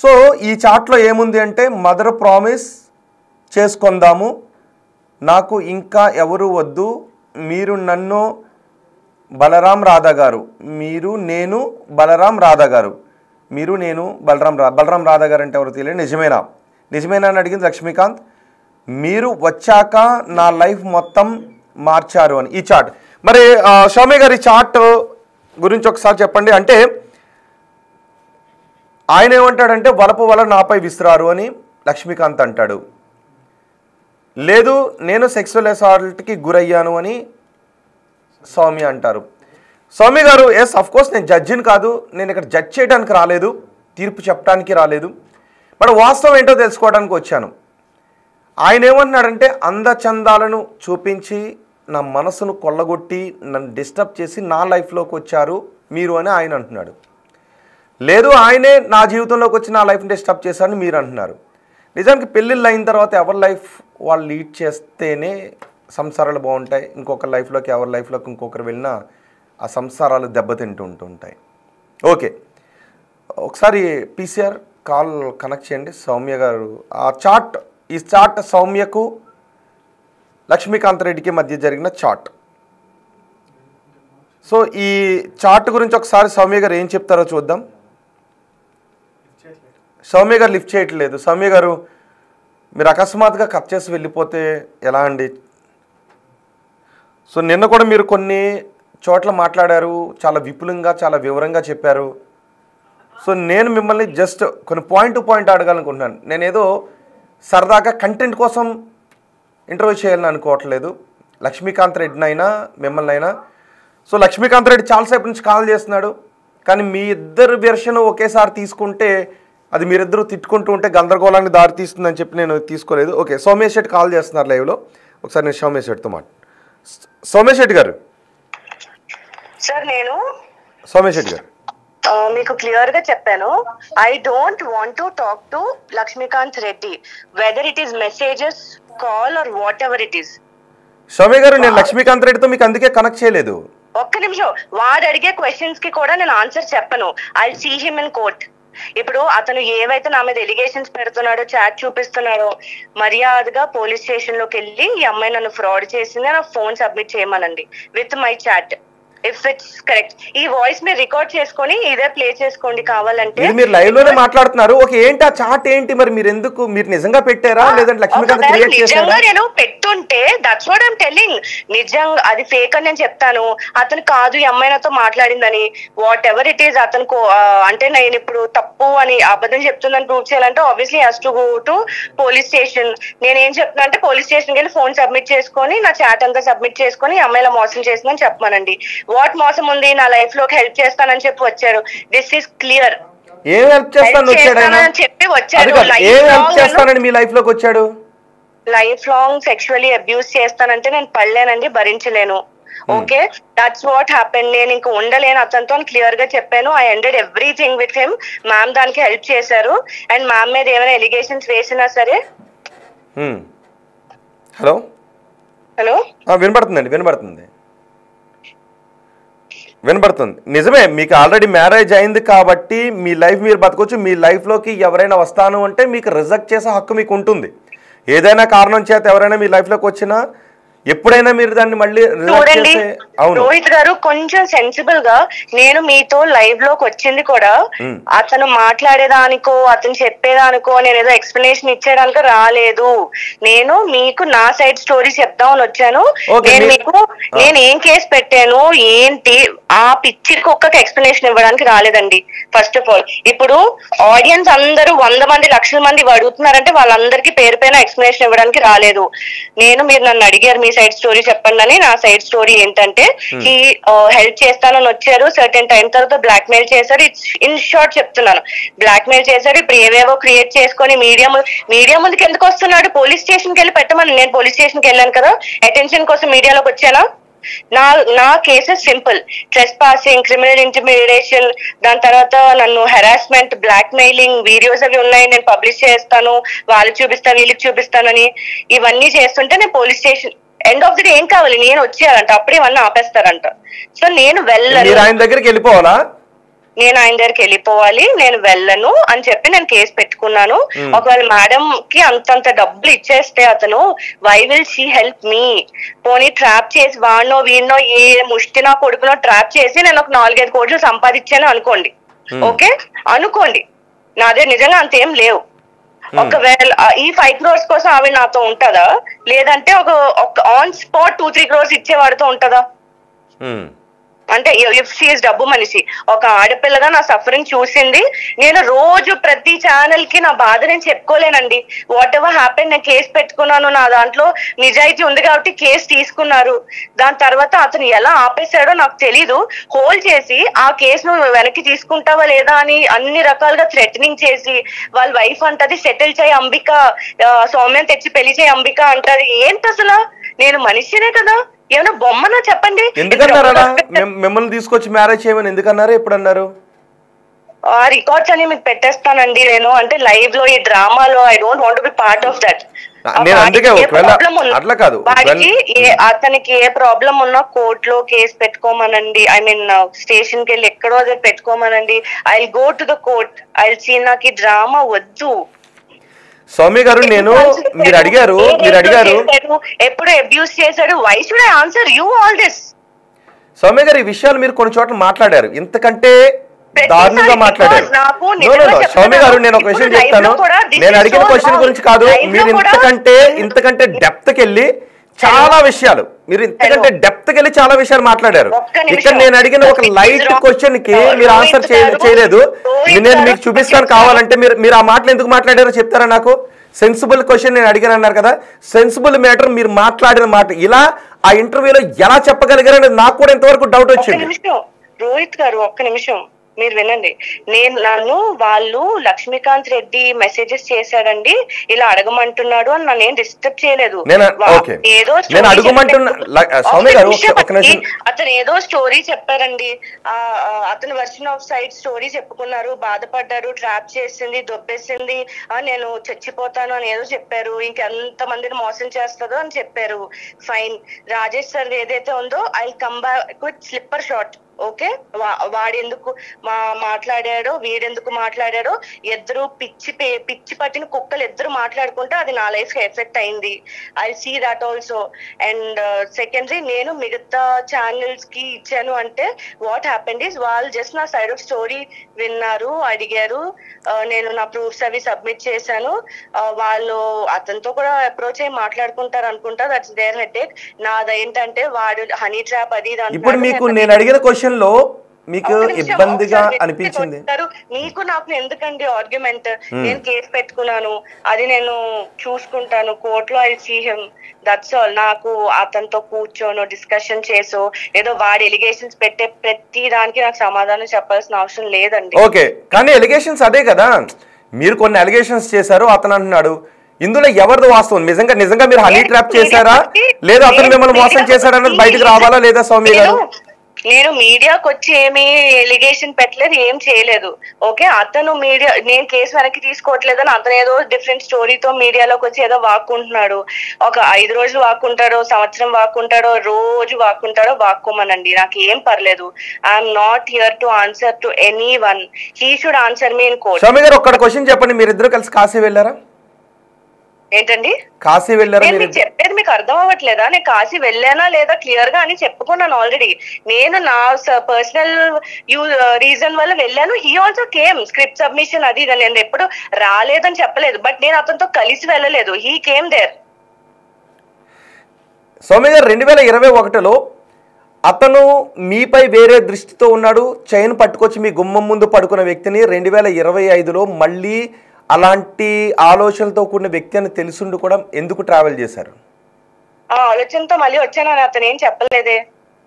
సో ఈ చార్ట్లో ఏముంది అంటే, మదర్ ప్రామిస్ చేసుకుందాము, నాకు ఇంకా ఎవరు వద్దు, మీరు నన్ను బలరాం రాధా గారు, నేను బలరాం రాధా గారు అంటే ఎవరు తెలియదు. నిజమేనా అని అడిగింది లక్ష్మీకాంత్. మీరు వచ్చాక నా లైఫ్ మొత్తం మార్చారు అని ఈ చార్ట్. మరి సౌమ్య గారు ఈ చార్ట్ గురించి ఒకసారి చెప్పండి. అంటే ఆయన ఏమంటాడంటే, వలపు వల నాపై విసిరారు అని లక్ష్మీకాంత్ అంటాడు. లేదు, నేను సెక్సువల్ అసాల్ట్కి గురయ్యాను అని సౌమ్య అంటారు. సౌమ్య గారు, ఎస్ అఫ్ కోర్స్ నేను జడ్జిని కాదు, నేను ఇక్కడ జడ్జ్ చేయడానికి రాలేదు, తీర్పు చెప్పడానికి రాలేదు, బట్ వాస్తవం ఏంటో తెలుసుకోవడానికి వచ్చాను. ఆయన ఏమంటున్నాడంటే, అందచందాలను చూపించి నా మనసును కొల్లగొట్టి నన్ను డిస్టర్బ్ చేసి నా లైఫ్లోకి వచ్చారు మీరు అని ఆయన అంటున్నాడు. లేదు, ఆయనే నా జీవితంలోకి వచ్చి నా లైఫ్ని డిస్టర్బ్ చేశారని మీరు అంటున్నారు. నిజానికి పెళ్ళిళ్ళు అయిన తర్వాత ఎవరి లైఫ్ వాళ్ళు లీడ్ చేస్తేనే సంసారాలు బాగుంటాయి. ఇంకొకరి లైఫ్లోకి ఎవరి లైఫ్లోకి ఇంకొకరు వెళ్ళినా ఆ సంసారాలు దెబ్బతింటూ ఉంటాయి. ఓకే, ఒకసారి పీసీఆర్ కాల్ కనెక్ట్ చేయండి సౌమ్య గారు. ఈ చార్ట్ సౌమ్యకు లక్ష్మీకాంత్ రెడ్డికి మధ్య జరిగిన చార్ట్. సో ఈ చార్ట్ గురించి ఒకసారి సౌమ్య గారు ఏం చెప్తారో చూద్దాం. సౌమ్య గారు లిఫ్ట్ చేయట్లేదు. సౌమ్య గారు, మీరు అకస్మాత్తుగా కట్ చేసి వెళ్ళిపోతే ఎలా అండి? సో నిన్న కూడా మీరు కొన్ని చోట్ల మాట్లాడారు, చాలా విపులంగా చాలా వివరంగా చెప్పారు. సో నేను మిమ్మల్ని జస్ట్ కొన్ని పాయింట్ టు పాయింట్ అడగాలనుకుంటున్నాను. నేనేదో సరదాగా కంటెంట్ కోసం ఇంటర్వ్యూ చేయాలని అనుకోవట్లేదు, లక్ష్మీకాంత్ రెడ్డినైనా మిమ్మల్ని అయినా. సో లక్ష్మీకాంత్ రెడ్డి చాలాసేపు నుంచి కాల్ చేస్తున్నాడు, కానీ మీ ఇద్దరు వెర్షన్ ఒకేసారి తీసుకుంటే అది మీరిద్దరూ తిట్టుకుంటూ ఉంటే గందరగోళానికి దారి తీస్తుందని చెప్పి నేను తీసుకోలేదు. ఓకే, సౌమ్య శెట్టి కాల్ చేస్తున్నారు లైవ్లో. ఒకసారి నేను సౌమ్య శెట్టితో సౌమ్య శెట్టి గారు. సౌమ్య శెట్టి గారు, మీకు క్లియర్ గా చెప్పాను, I don't want to talk to Lakshmikant Reddy, whether it is messages, call or whatever it is. Soumya garu, నేను లక్ష్మీకాంత్ రెడ్డితో మీకు అందుకే కనెక్ట్ చేయలేదు. ఒక్క నిమిషం, వాడు అడిగే క్వశ్చన్స్ కి కూడా నేను ఆన్సర్ చెప్పను. I see him in court. ఇప్పుడు అతను ఏవైతే నా మీద ఎలిగేషన్స్ పెడుతున్నాడో, చాట్ చూపిస్తున్నాడో, మర్యాదగా పోలీస్ స్టేషన్ లోకి వెళ్ళి ఈ అమ్మాయి నన్ను ఫ్రాడ్ చేసింది, నా ఫోన్ సబ్మిట్ చేయమనండి with my chat. If it's correct, ఈ వాయిస్ మీరు రికార్డ్ చేసుకొని ఇదే ప్లే చేసుకోండి కావాలంటే. మీరు లైవ్ లోనే మాట్లాడుతున్నారు. ఓకే, ఏంటి ఆ చాట్ ఏంటి? మరి మీరు నిజంగా పెట్టారా లేదంటే లక్ష్మీకాంత్ క్రియేట్ చేశారా? నిజంగా నేను పెట్టుంటే దట్స్ వాట్ ఐమ్ టెల్లింగ్. నిజంగా అది ఫేక్ అని నేను చెప్తాను. అతను కాదు ఈ అమ్మాయి నాతో మాట్లాడిందని, వాట్ ఎవర్ ఇట్ ఈస్, అతను అంటే నేను ఇప్పుడు తప్పు అని అబద్ధం చెప్తుందని ప్రూవ్ చేయాలంటే obviously has to go to police station. నేను ఏం చెప్తున్నా అంటే, పోలీస్ స్టేషన్కి వెళ్ళి ఫోన్ సబ్మిట్ చేసుకొని నా చాట్ అంతా సబ్మిట్ చేసుకొని అమ్మాయిలా మోసం చేసిందని చెప్పమనండి. వాట్ మోసం ఉంది, నా లైఫ్ లోకి హెల్ప్ చేస్తానని చెప్పి వచ్చారు. This is clear. ఏం హెల్ప్ చేస్తానని చెప్పి వచ్చాడు. ఏం హెల్ప్ చేస్తానని మీ లైఫ్ లోకి వచ్చాడు? లైఫ్ లాంగ్ సెక్షువల్లీ అబ్యూస్ చేస్తానంటే నేను పడలేనండి, భరించలేను. Okay, that's what happen. నేను ఇంకా ఉండలేను అతనితో అని క్లియర్ గా చెప్పాను. I ended everything with him. Ma'am దానికి హెల్ప్ చేశారు. అండ్ మ్యామ్ మీద ఏమైనా ఎలిగేషన్స్ వేసినా సరే. హలో హలో, వినపడుతుందండి, వినపడుతుంది. నిజమే, మీకు ఆల్రెడీ మ్యారేజ్ అయింది కాబట్టి మీ లైఫ్ మీరు బతకొచ్చు. మీ లైఫ్లోకి ఎవరైనా వస్తాను అంటే మీకు రిజెక్ట్ చేసే హక్కు మీకు ఉంటుంది. ఏదైనా కారణం చేత ఎవరైనా మీ లైఫ్లోకి వచ్చినా ఎప్పుడైనా మీరు దాన్ని మళ్ళీ చూడండి రోహిత్ గారు, కొంచెం సెన్సిబుల్ గా, నేను మీతో లైవ్ లోకి వచ్చింది కూడా అతను మాట్లాడేదానికో అతను చెప్పేదానికో నేను ఏదో ఎక్స్ప్లెనేషన్ ఇచ్చేదానికో రాలేదు. నేను మీకు నా సైడ్ స్టోరీ చెప్దామని వచ్చాను. నేను మీకు నేను ఏం కేసు పెట్టాను ఏంటి ఆ పిచ్చి కుక్కకి ఎక్స్ప్లెనేషన్ ఇవ్వడానికి రాలేదండి. ఫస్ట్ ఆఫ్ ఆల్, ఇప్పుడు ఆడియన్స్ అందరూ 100 మంది 1,00,000 మంది అడుగుతున్నారంటే వాళ్ళందరికీ పేరు పైన ఎక్స్ప్లెనేషన్ ఇవ్వడానికి రాలేదు. మీరు నన్ను అడిగారు మీ సైడ్ స్టోరీ చెప్పండి అని. నా సైడ్ స్టోరీ ఏంటంటే, ఈ హెల్ప్ చేస్తానని వచ్చారు, సర్టెన్ టైం తర్వాత బ్లాక్ మెయిల్ చేశారు. ఇన్ షార్ట్ చెప్తున్నాను, బ్లాక్ మెయిల్ చేశారు. ఇప్పుడు ఏవేవో క్రియేట్ చేసుకొని మీడియా ముందుకు ఎందుకు వస్తున్నాడు? పోలీస్ స్టేషన్ కి వెళ్ళి పెట్టమని. నేను పోలీస్ స్టేషన్ కి వెళ్ళాను కదా, అటెన్షన్ కోసం మీడియాలోకి వచ్చానా? నా cases simple: trespassing, criminal intimidation, దాని తర్వాత నన్ను హెరాస్మెంట్, బ్లాక్ మెయిలింగ్ వీడియోస్ అవి ఉన్నాయి, నేను పబ్లిష్ చేస్తాను, వాళ్ళకి చూపిస్తాను వీళ్ళకి చూపిస్తానని ఇవన్నీ చేస్తుంటే నేను police station end of the day ఏం కావాలి, నేను వచ్చేయాలంట, అప్పుడే ఇవన్నీ ఆపేస్తారంట. సో నేను వెళ్ళను, ఆయన దగ్గరికి వెళ్ళిపోవాలా, నేను ఆయన దగ్గరికి వెళ్ళిపోవాలి, నేను వెళ్ళను అని చెప్పి నేను కేసు పెట్టుకున్నాను. ఒకవేళ మేడం కి అంతంత డబ్బులు ఇచ్చేస్తే అతను why will she help me? పోనీ ట్రాప్ చేసి వాడినో వీడినో ఏ ముష్టి నా కొడుకునో ట్రాప్ చేసి నేను ఒక 4-5 కోట్లు సంపాదించాను అనుకోండి, ఓకే అనుకోండి, నాదే నిజంగా అంతేం లేవు. ఒకవేళ ఈ 5 crores కోసం ఆవిడ నాతో ఉంటదా? లేదంటే ఒక ఆన్ స్పాట్ 2-3 crores ఇచ్చేవాడితో ఉంటదా? అంటే ఇఫ్ షీఈస్ డబ్బు మనిషి, ఒక ఆడపిల్లగా నా సఫరింగ్ చూసింది. నేను రోజు ప్రతి ఛానల్ కి నా బాధ నేను చెప్పుకోలేనండి. వాట్ ఎవర్ హ్యాపెన్, నేను కేసు పెట్టుకున్నాను, నా దాంట్లో నిజాయితీ ఉంది కాబట్టి కేసు తీసుకున్నారు. దాని తర్వాత అతను ఎలా ఆపేశాడో నాకు తెలీదు. హోల్డ్ చేసి ఆ కేసును వెనక్కి తీసుకుంటావా లేదా అని అన్ని రకాలుగా థ్రెటనింగ్ చేసి, వాళ్ళ వైఫ్ అంటది సెటిల్ చేయి అంబిక, సౌమ్యం తెచ్చి పెళ్లి చేయి అంబిక అంటది. ఏంటి అసలు? నేను మనిషినే కదా, ఏమైనా బొమ్మనా చెప్పండి? ఎందుకన్నారా మిమ్మల్ని తీసుకొచ్చి మ్యారేజ్ చేయమని ఎందుకన్నారు? ఎప్పుడు అన్నారు? ఆ రికార్డ్స్ అని మీకు పెట్టేస్తానండి నేను. అంటే లైవ్ లో ఈ డ్రామాలో I don't want to be part of that. వాడికి అతనికి ఏ ప్రాబ్లం ఉన్నా కోర్టులో కేసు పెట్టుకోమనండి, ఐ మీన్ స్టేషన్ కి వెళ్ళి ఎక్కడో అదే పెట్టుకోమనండి. I will go to the court, I will see. నాకు ఈ డ్రామా వద్దు. సౌమ్య గారు, మీరు అడిగారు ఎప్పుడు అబ్యూస్ చేశాడు, why should I answer you all this? Soumya garu, ఈ విషయాలు మీరు కొన్ని చోట్ల మాట్లాడారు, ఇంతకంటే దారుణంగా మాట్లాడారు. సౌమ్య గారు, నేను ఒక విషయం చెప్తాను, నేను అడిగిన క్వశ్చన్ గురించి కాదు, మీరు ఇంతకంటే డెప్త్ కి వెళ్ళి చాలా విషయాలు చాలా విషయాలు మాట్లాడారు. ఇక్కడ నేను అడిగిన ఒక లైట్ క్వశ్చన్ కి మీరు ఆన్సర్ చేయలేదు. నేను మీకు చూపిస్తాను, కావాలంటే మీరు ఆ మాటలు ఎందుకు మాట్లాడారో చెప్తారా నాకు? సెన్సిబుల్ క్వశ్చన్ నేను అడిగాను అన్నారు కదా, సెన్సిబుల్ మ్యాటర్ మీరు మాట్లాడిన మాట ఇలా ఆ ఇంటర్వ్యూలో ఎలా చెప్పగలిగారని నాకు కూడా ఇంతవరకు డౌట్ వచ్చింది. రోహిత్ గారు, ఒక్క నిమిషం మీరు వినండి. నన్ను వాళ్ళు లక్ష్మీకాంత్ రెడ్డి మెసేజెస్ చేశాడండి, ఇలా అడగమంటున్నాడు అని నన్ను ఏం డిస్టర్బ్ చేయలేదు. అతను ఏదో స్టోరీ చెప్పారండి, అతను వర్షన్ ఆఫ్ సైడ్ స్టోరీ చెప్పుకున్నారు, బాధపడ్డారు, ట్రాప్ చేసింది, దొబ్బేసింది, నేను చచ్చిపోతాను అని ఏదో చెప్పారు, ఇంకెంత మందిని మోసం చేస్తుందో అని చెప్పారు. ఫైన్, రాజేష్ సార్ ఏదైతే ఉందో I will come back with slipper shot. Okay, వాడెందుకు మాట్లాడాడో వీడెందుకు మాట్లాడాడో, ఇద్దరు పిచ్చి పట్టిన కుక్కలు ఇద్దరు మాట్లాడుకుంటే అది నా లైఫ్ కి ఎఫెక్ట్ అయింది. I see that also. And secondary, నేను మిగతా ఛానల్స్ కి ఇచ్చాను అంటే వాట్ హ్యాపెండ్ ఈస్, వాళ్ళు జస్ట్ నా సైడ్ ఆఫ్ స్టోరీ విన్నారు, అడిగారు, నేను నా ప్రూఫ్స్ అవి సబ్మిట్ చేశాను. వాళ్ళు అతనితో కూడా అప్రోచ్ అయ్యి మాట్లాడుకుంటారు అనుకుంటా, దట్స్ దేర్ హెడేక్. నాదేంటంటే వాడు హనీ ట్రాప్ అది ఇప్పుడు మీకు నేను అడిగిన క్వశ్చన్ లో మీకు ఇబ్బందిగా అనిపించింది? మీకు నాకు ఎందుకండి ఆర్గ్యుమెంట్? నేను కేసు పెట్టుకున్నాను, అది నేను చూసుకుంటాను కోర్టులో, I see him, that's all. నాకు అతనితో కూర్చోను డిస్కషన్ చేసో ఏదో వాడి ఎలిగేషన్స్ పెట్టే ప్రతి దానికి నాకు సమాధానం చెప్పాల్సిన అవసరం లేదండి. ఓకే, కానీ ఎలిగేషన్స్ అదే కదా, మీరు కొన్ని ఎలిగేషన్స్ చేశారు, అతను అంటున్నాడు ఇందులో ఎవరిది వాస్తవం? నిజంగా మీరు హనీ ట్రాప్ చేశారా లేదా అతను మిమ్మల్ని మోసం చేశాడన్నది బయటకు రావాలా లేదా స్వామి గారు? నేను మీడియాకి వచ్చి ఏమి ఎలిగేషన్ పెట్టలేదు, ఏం చేయలేదు. ఓకే, అతను మీడియా నేను కేసు వెనక్కి తీసుకోవట్లేదని అతను ఏదో డిఫరెంట్ స్టోరీతో మీడియాలోకి వచ్చి ఏదో వాక్కుంటున్నాడు. ఒక 5 రోజులు వాక్కుంటాడో, సంవత్సరం వాక్కుంటాడో, రోజు వాక్కుంటాడో వాక్కోమనండి, నాకు ఏం పర్లేదు. I'm not here to answer to anyone. He should answer me in court. Swami garu ఒక్క క్వశ్చన్ చెప్పండి, మీరిద్దరు కలిసి కాశీ వెళ్ళారా? ఏంటండి కాశీ వెళ్ళారా? నేను మీకు చెప్పేది మీకు అర్థం అవ్వట్లేదా? నేను కాశీ వెళ్ళానా లేదా క్లియర్ గా అని చెప్పుకున్నాను ఆల్రెడీ. నేను నా పర్సనల్ రీజన్ వల్ల వెళ్ళాను. He also came, script submission అది ఇది. నేను ఎప్పుడు రాలేదని చెప్పలేదు, బట్ నేను అతనితో కలిసి వెళ్ళలేదు. He came there. స్వామి గారు 2021లో అతను మీపై వేరే దృష్టితో ఉన్నాడు, చైన్ పట్టుకొచ్చి మీ గుమ్మం ముందు పడుకున్న వ్యక్తిని 2025లో మళ్ళీ అలాంటి ఆలోచనలతో కూడిన వ్యక్తి అని తెలుసుండి కూడా ఎందుకు ట్రావెల్ చేశారు? ఆ ఆలోచనతో మళ్ళీ వచ్చానని అతను ఏం చెప్పలేదే.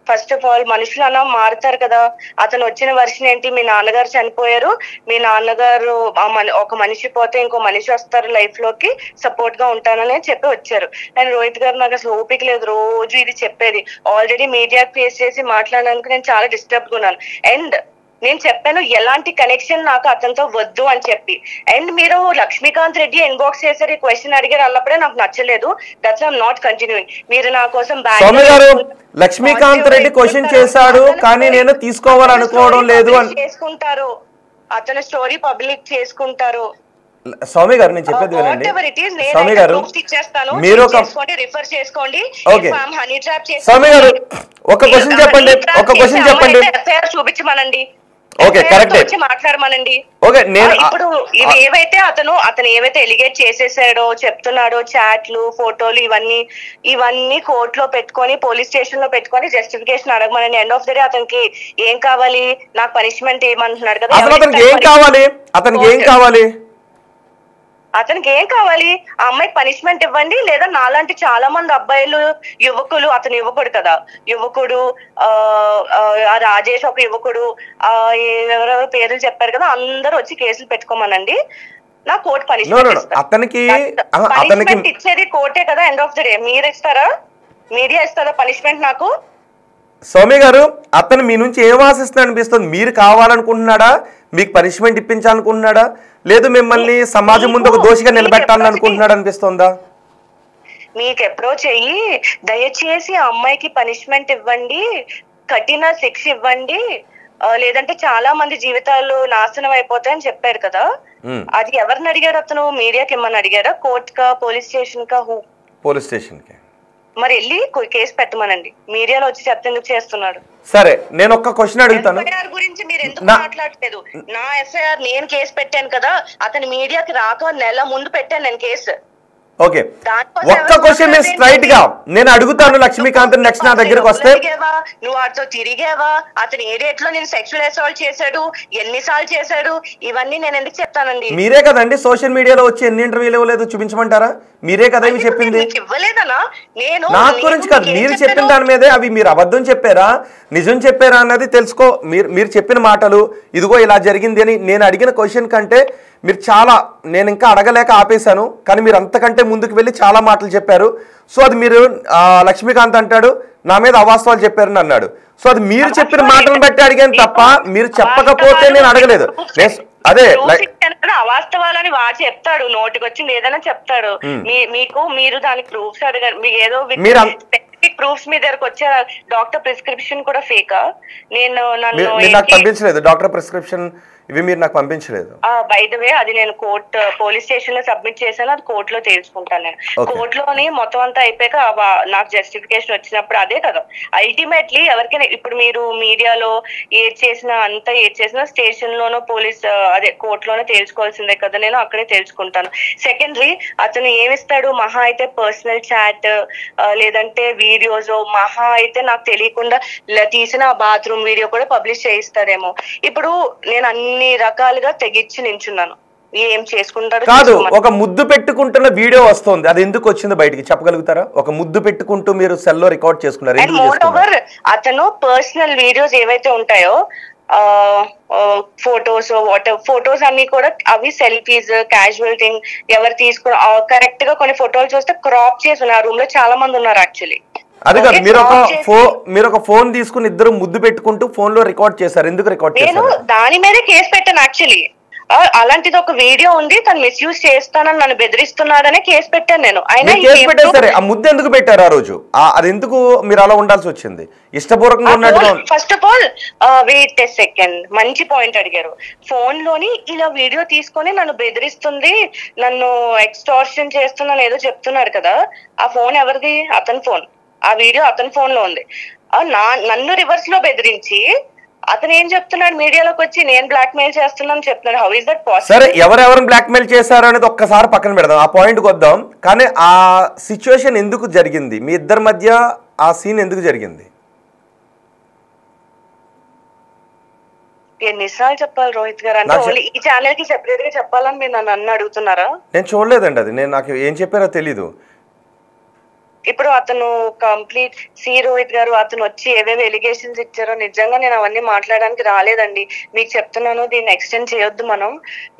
ఫస్ట్ ఆఫ్ ఆల్ మనుషులు అన్నా మారుతారు కదా. అతను వచ్చిన వర్షన్ ఏంటి, మీ నాన్నగారు చనిపోయారు, మీ నాన్నగారు ఒక మనిషి పోతే ఇంకో మనిషి వస్తారు లైఫ్ లోకి, సపోర్ట్ గా ఉంటానని చెప్పి వచ్చారు. అండ్ రోహిత్ గారు నాకు అసలు ఓపిక లేదు రోజు ఇది చెప్పేది. ఆల్రెడీ మీడియా ఫేస్ చేసి మాట్లాడడానికి నేను చాలా డిస్టర్బ్ గా ఉన్నాను. అండ్ నేను చెప్పాను ఎలాంటి కనెక్షన్ నాకు అతనితో వద్దు అని చెప్పి. అండ్ మీరు లక్ష్మీకాంత్ రెడ్డి ఇన్బాక్స్ చేశారు, ఈ క్వశ్చన్ అడిగారు, అన్నప్పుడే నాకు నచ్చలేదు. That's I'm not continuing. మీరు నా కోసం స్వామి గారు లక్ష్మీకాంత్ రెడ్డి క్వశ్చన్ చేశాడు కానీ నేను తీసుకోవాలనుకోవడం లేదు అని చేసుకుంటారు, అతని స్టోరీ పబ్లిక్ చేసుకుంటారు. స్వామి గారు నేను చెప్పేది వినండి. స్వామి గారు మీరు రిఫర్ చేసుకోండి. స్వామి గారు ఒక క్వశ్చన్ చెప్పండి, చూపించమనండి, ఓకే కరెక్ట్ మాట్లాడమనండి. ఓకే నేను ఇప్పుడు ఇవి ఏవైతే అతను ఏవైతే ఎలిగేట్ చేసేసాడో చెప్తున్నాడో, చాట్లు, ఫోటోలు, ఇవన్నీ కోర్టులో పెట్టుకొని, పోలీస్ స్టేషన్ లో పెట్టుకొని జస్టిఫికేషన్ అడగమనండి. ఎండ్ ఆఫ్ ద డే అతనికి ఏం కావాలి, నాకు పనిష్మెంట్ ఏమంటున్నాడు కదా, అతనికి ఏం కావాలి? అతనికి ఏం కావాలి? ఆ అమ్మాయికి పనిష్మెంట్ ఇవ్వండి, లేదా నాలాంటి చాలా మంది అబ్బాయిలు, యువకులు, అతను యువకుడు కదా, యువకుడు, ఆ రాజేష్ ఒక యువకుడు, ఎవరెవరో పేర్లు చెప్పారు కదా, అందరూ వచ్చి కేసులు పెట్టుకోమనండి. నా కోర్టు పనిష్మెంట్ ఇచ్చేది కోర్టే కదా. ఎండ్ ఆఫ్ ద డే మీరు ఇస్తారా, మీడియా ఇస్తారా పనిష్మెంట్ నాకు? స్వామి గారు అతను మీ నుంచి ఏం ఆశిస్తున్నా అనిపిస్తుంది? మీరు కావాలనుకుంటున్నాడా, మీకు పనిష్మెంట్ ఇప్పించాలనుకుంటున్నాడా, లేదు మిమ్మల్ని సమాజం ముందు ఒక దోషిగా నిలబెట్టాలని అనుకుంటున్నాడు అనిపిస్తుందా? మీకు అప్రోచ్ అయ్యి దయచేసి ఆ అమ్మాయికి పనిష్మెంట్ ఇవ్వండి, కఠిన శిక్ష ఇవ్వండి, లేదంటే చాలా మంది జీవితాలు నాశనం అయిపోతాయని చెప్పారు కదా. అది ఎవరిని అడిగారు అతను? మీడియాకి ఏమన్నా అడిగారా? కోర్ట్ కా, పోలీస్ స్టేషన్ కా? పోలీస్ స్టేషన్ కి. మరి వెళ్ళి కేసు పెట్టమనండి. మీడియాలో వచ్చి చెప్తేందుకు చేస్తున్నాడు? సరే నేను ఒక్క క్వశ్చన్ అడుగుతాను. ఎఫ్ఐఆర్ గురించి మీరు ఎందుకు మాట్లాడలేదు? నా ఎఫ్ఐఆర్ నేను కేసు పెట్టాను కదా, అతని మీడియాకి రాక నెల ముందు పెట్టాను నేను కేసు. ఓకే ఒక్క క్వశ్చన్ నేను స్ట్రైట్ గా నేను అడుగుతాను. లక్ష్మీకాంత్ నెక్స్ట్ నా దగ్గరకు వస్తే, నువ్వు వాటితో తిరిగావా, అతను ఏ డేట్ లో నేను సెక్షువల్ అసాల్ట్ చేశాడు, ఎన్నిసార్లు చేశాడు, ఇవన్నీ నేను ఎందుకు చెప్తానండి? మీరే కదండి సోషల్ మీడియాలో వచ్చి ఎన్ని ఇంటర్వ్యూలు ఇవ్వలేదు చూపించమంటారా? మీరే కదా ఇవి చెప్పింది. ఇవ్వలేదనా? నేను నా గురించి కాదు, మీరు చెప్పిన దాని మీదే. అవి మీరు అబద్ధం చెప్పారా నిజం చెప్పారా అన్నది తెలుసుకో. మీరు చెప్పిన మాటలు ఇదిగో ఇలా జరిగింది అని నేను అడిగిన క్వశ్చన్ కంటే మీరు చాలా, నేను ఇంకా అడగలేక ఆపేశాను, కానీ మీరు అంతకంటే ముందుకు వెళ్ళి చాలా మాటలు చెప్పారు. సో అది మీరు లక్ష్మీకాంత్ అంటాడు నా మీద అవాస్తవాలు చెప్పారని అన్నాడు. సో అది మీరు చెప్పిన మాటలను బట్టి అడిగాను తప్ప మీరు చెప్పకపోతే నేను అడగలేదు. అదే అవాస్తవాలని వాడు చెప్తాడు, నోటికి వచ్చింది ఏదైనా చెప్తాడు. మీరు దానికి ప్రూఫ్స్ అడగారు. మీకు ఏదో ప్రూఫ్స్ మీ దగ్గరకు వచ్చే డాక్టర్ ప్రిస్క్రిప్షన్ కూడా ఫేకా? నాకు పంపించలేదు డాక్టర్ ప్రిస్క్రిప్షన్, ఇవి మీరు నాకు పంపించలేదు. బై ద వే అది నేను పోలీస్ స్టేషన్ లో సబ్మిట్ చేశాను, అది కోర్టులో తెలుసుకుంటాను. నేను కోర్టులోని మొత్తం అంతా అయిపోయాక నాకు జస్టిఫికేషన్ వచ్చినప్పుడు అదే కదా అల్టిమేట్లీ ఎవరికైనా. ఇప్పుడు మీరు మీడియాలో ఏది చేసినా స్టేషన్ లోనో పోలీస్ అదే కోర్టులోనే తేల్చుకోవాల్సిందే కదా. నేను అక్కడే తెలుసుకుంటాను. సెకండరీ అతను ఏమిస్తాడు, మహా అయితే పర్సనల్ చాట్ లేదంటే వీడియోస్, మహా అయితే నాకు తెలియకుండా తీసిన బాత్రూమ్ వీడియో కూడా పబ్లిష్ చేయిస్తాడేమో. ఇప్పుడు నేను అన్ని రకాలుగా తెగిచ్చి నించున్నాను. ఏం చేసుకుంటారు కాదు, ఒక ముద్దు పెట్టుకుంటున్న వీడియో వస్తుంది, అది ఎందుకు వచ్చింది బయటికి చెప్పగలుగుతారా? ఒక ముద్దు పెట్టుకుంటూ మీరు సెల్లో రికార్డ్ చేసుకున్నారు. అతను పర్సనల్ వీడియోస్ ఏవైతే ఉంటాయో ఫొటోస్ ఫొటోస్ అన్ని కూడా అవి సెల్ఫీస్ క్యాజువల్ థింగ్ ఎవరు తీసుకున్న కరెక్ట్ గా కొన్ని ఫోటోలు చూస్తే క్రాప్ చేసి ఉన్నారు. ఆ రూమ్ లో చాలా మంది ఉన్నారు యాక్చువల్లీ. అది కాదు, మీరు ఒక ఫోన్ తీసుకుని ఇద్దరు ముద్దు పెట్టుకుంటూ ఫోన్ లో రికార్డ్ చేశారు. ఎందుకు రికార్డ్ నేను చేశారు? దాని మీదే కేసు పెట్టాను యాక్చువల్లీ. అలాంటిది ఒక వీడియో ఉంది, తను మిస్యూజ్ చేస్తానని నన్ను బెదిరిస్తున్నాడనే కేసు పెట్టాను నేను. అయినా కేసు పెట్టారు సరే, ఆ ముద్దు ఎందుకు పెట్టారు ఆ రోజు? అది ఎందుకు మీరు అలా ఉండాల్సి వచ్చింది? ఇష్టపూర్వకంగా ఉన్నట్టుగా. First of all wait second, మంచి పాయింట్ అడిగారు. ఫోన్ లోని ఇలా వీడియో తీసుకొని నన్ను బెదిరిస్తుంది, నన్ను ఎక్స్టార్షన్ చేస్తున్నాను ఏదో చెప్తున్నాడు కదా. ఆ ఫోన్ ఎవరిది? అతని ఫోన్. ఆ వీడియో అతని ఫోన్ లో ఉంది. నన్ను రివర్స్ లో బెదిరించి అతను ఏం చెప్తున్నాడు, మీడియాలోకి వచ్చి నేను బ్లాక్ మెయిల్ చేస్తున్నాను చెప్తున్నాడు. How is that possible? సరే, ఎవరెవరిని బ్లాక్ మెయిల్ చేశారు అనేది ఒక్కసారి పక్కన పెడదాం, ఆ పాయింట్కి వద్దాం. కానీ ఆ సిచ్యువేషన్ ఎందుకు జరిగింది మీ ఇద్దరి మధ్య? ఆ సీన్ ఎందుకు జరిగింది? ఎన్నిసార్లు చెప్పాలి రోహిత్ గారు? అంటే ఓన్లీ ఈ ఛానల్ కి సెపరేట్ గా చెప్పాలని మీరు నన్ను అడుగుతున్నారా? నేను చూడలేదండి అది, నాకు ఏం చెప్పారో తెలీదు. ఇప్పుడు అతను కంప్లీట్ రోహిత్ గారు అతను వచ్చి ఏవేవి ఎలిగేషన్స్ ఇచ్చారో నిజంగా నేను అవన్నీ మాట్లాడడానికి రాలేదండి. మీకు చెప్తున్నాను, దీన్ని ఎక్స్టెండ్ చేయొద్దు మనం.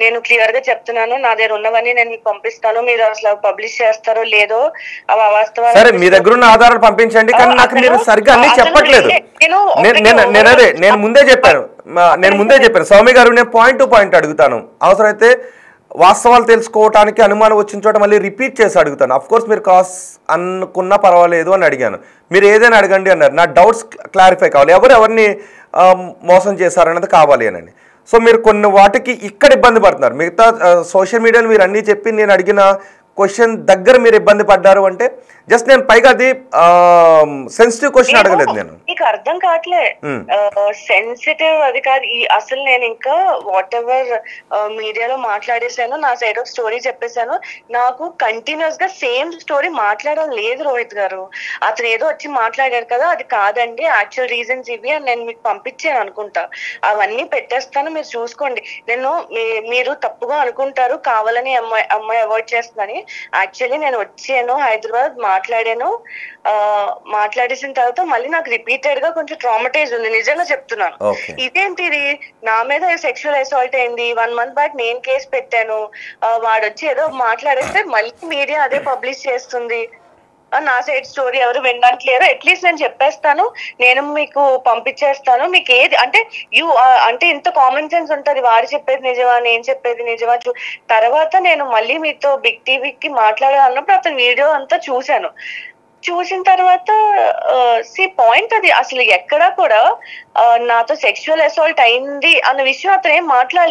నేను క్లియర్ గా చెప్తున్నాను, నా దగ్గర ఉన్నవన్నీ నేను మీకు పంపిస్తాను. మీరు అసలు పబ్లిష్ చేస్తారో లేదో అవి అవాస్తవాలు. సరే, మీ దగ్గర ఉన్న ఆధారాలు పంపించండి. కానీ నాకు మీరు సరిగ్గా అన్ని చెప్పట్లేదు. నేను ముందే చెప్పాను స్వామి గారు, నేను పాయింట్ టు పాయింట్ అడుగుతాను. అవసరమైతే వాస్తవాలు తెలుసుకోవడానికి అనుమానం వచ్చిన చోట మళ్ళీ రిపీట్ చేసి అడుగుతాను. అఫ్ కోర్స్ మీరు కాస్ అనుకున్నా పర్వాలేదు అని అడిగాను. మీరు ఏదైనా అడగండి అన్నారు. నా డౌట్స్ క్లారిఫై కావాలి, ఎవరిని మోసం చేశారన్నది కావాలి అని. సో మీరు కొన్ని వాటికి ఇక్కడ ఇబ్బంది పడుతున్నారు. మిగతా సోషల్ మీడియాలో మీరు అన్నీ చెప్పి నేను అడిగిన క్వశ్చన్ దగ్గర మీరు ఇబ్బంది పడ్డారు అంటే జస్ట్ నేను పైగా అది సెన్సిటివ్ క్వశ్చన్ అడగలేదు. నేను నీకు అర్థం కావట్లే, సెన్సిటివ్ అది కాదు. అసలు నేను ఇంకా వాట్ ఎవర్ మీడియాలో మాట్లాడేసాను, నా సైడ్ ఆఫ్ స్టోరీ చెప్పేశాను. నాకు కంటిన్యూస్ గా సేమ్ స్టోరీ మాట్లాడడం లేదు రోహిత్ గారు. అతను ఏదో వచ్చి మాట్లాడారు కదా, అది కాదండి, యాక్చువల్ రీజన్స్ ఇవి అని నేను మీకు పంపించాను అనుకుంటా. అవన్నీ పెట్టేస్తాను, మీరు చూసుకోండి. మీరు తప్పుగా అనుకుంటారు కావాలని అమ్మాయి అవాయిడ్ చేస్తుందని. యాక్చువల్లీ నేను వచ్చాను హైదరాబాద్, మాట్లాడేసిన తర్వాత మళ్ళీ నాకు రిపీటెడ్ గా కొంచెం ట్రామటైజ్ ఉంది, నిజంగా చెప్తున్నాను. ఇదేంటిది, నా మీద సెక్షువల్ అసాల్ట్ అయింది, 1 month బ్యాక్ నేను కేసు పెట్టాను, వాడు వచ్చి ఏదో మాట్లాడేస్తే మళ్ళీ మీడియా అదే పబ్లిష్ చేస్తుంది. నా సైడ్ స్టోరీ ఎవరు వినడానికి లేరు. అట్లీస్ట్ నేను చెప్పేస్తాను, నేను మీకు పంపించేస్తాను. మీకు ఏది అంటే అంటే ఇంత కామన్ సెన్స్ ఉంటది, వాడు చెప్పేది నిజమా నేను చెప్పేది నిజమా. తర్వాత నేను మళ్ళీ మీతో బిగ్ టీవీకి మాట్లాడాలన్నప్పుడు అతను వీడియో అంతా చూసిన తర్వాత పాయింట్ అది అసలు ఎక్కడా కూడా నాతో సెక్షువల్ అసాల్ట్ అయింది అన్న విషయం అతను ఏం మాట్లాడలేదు.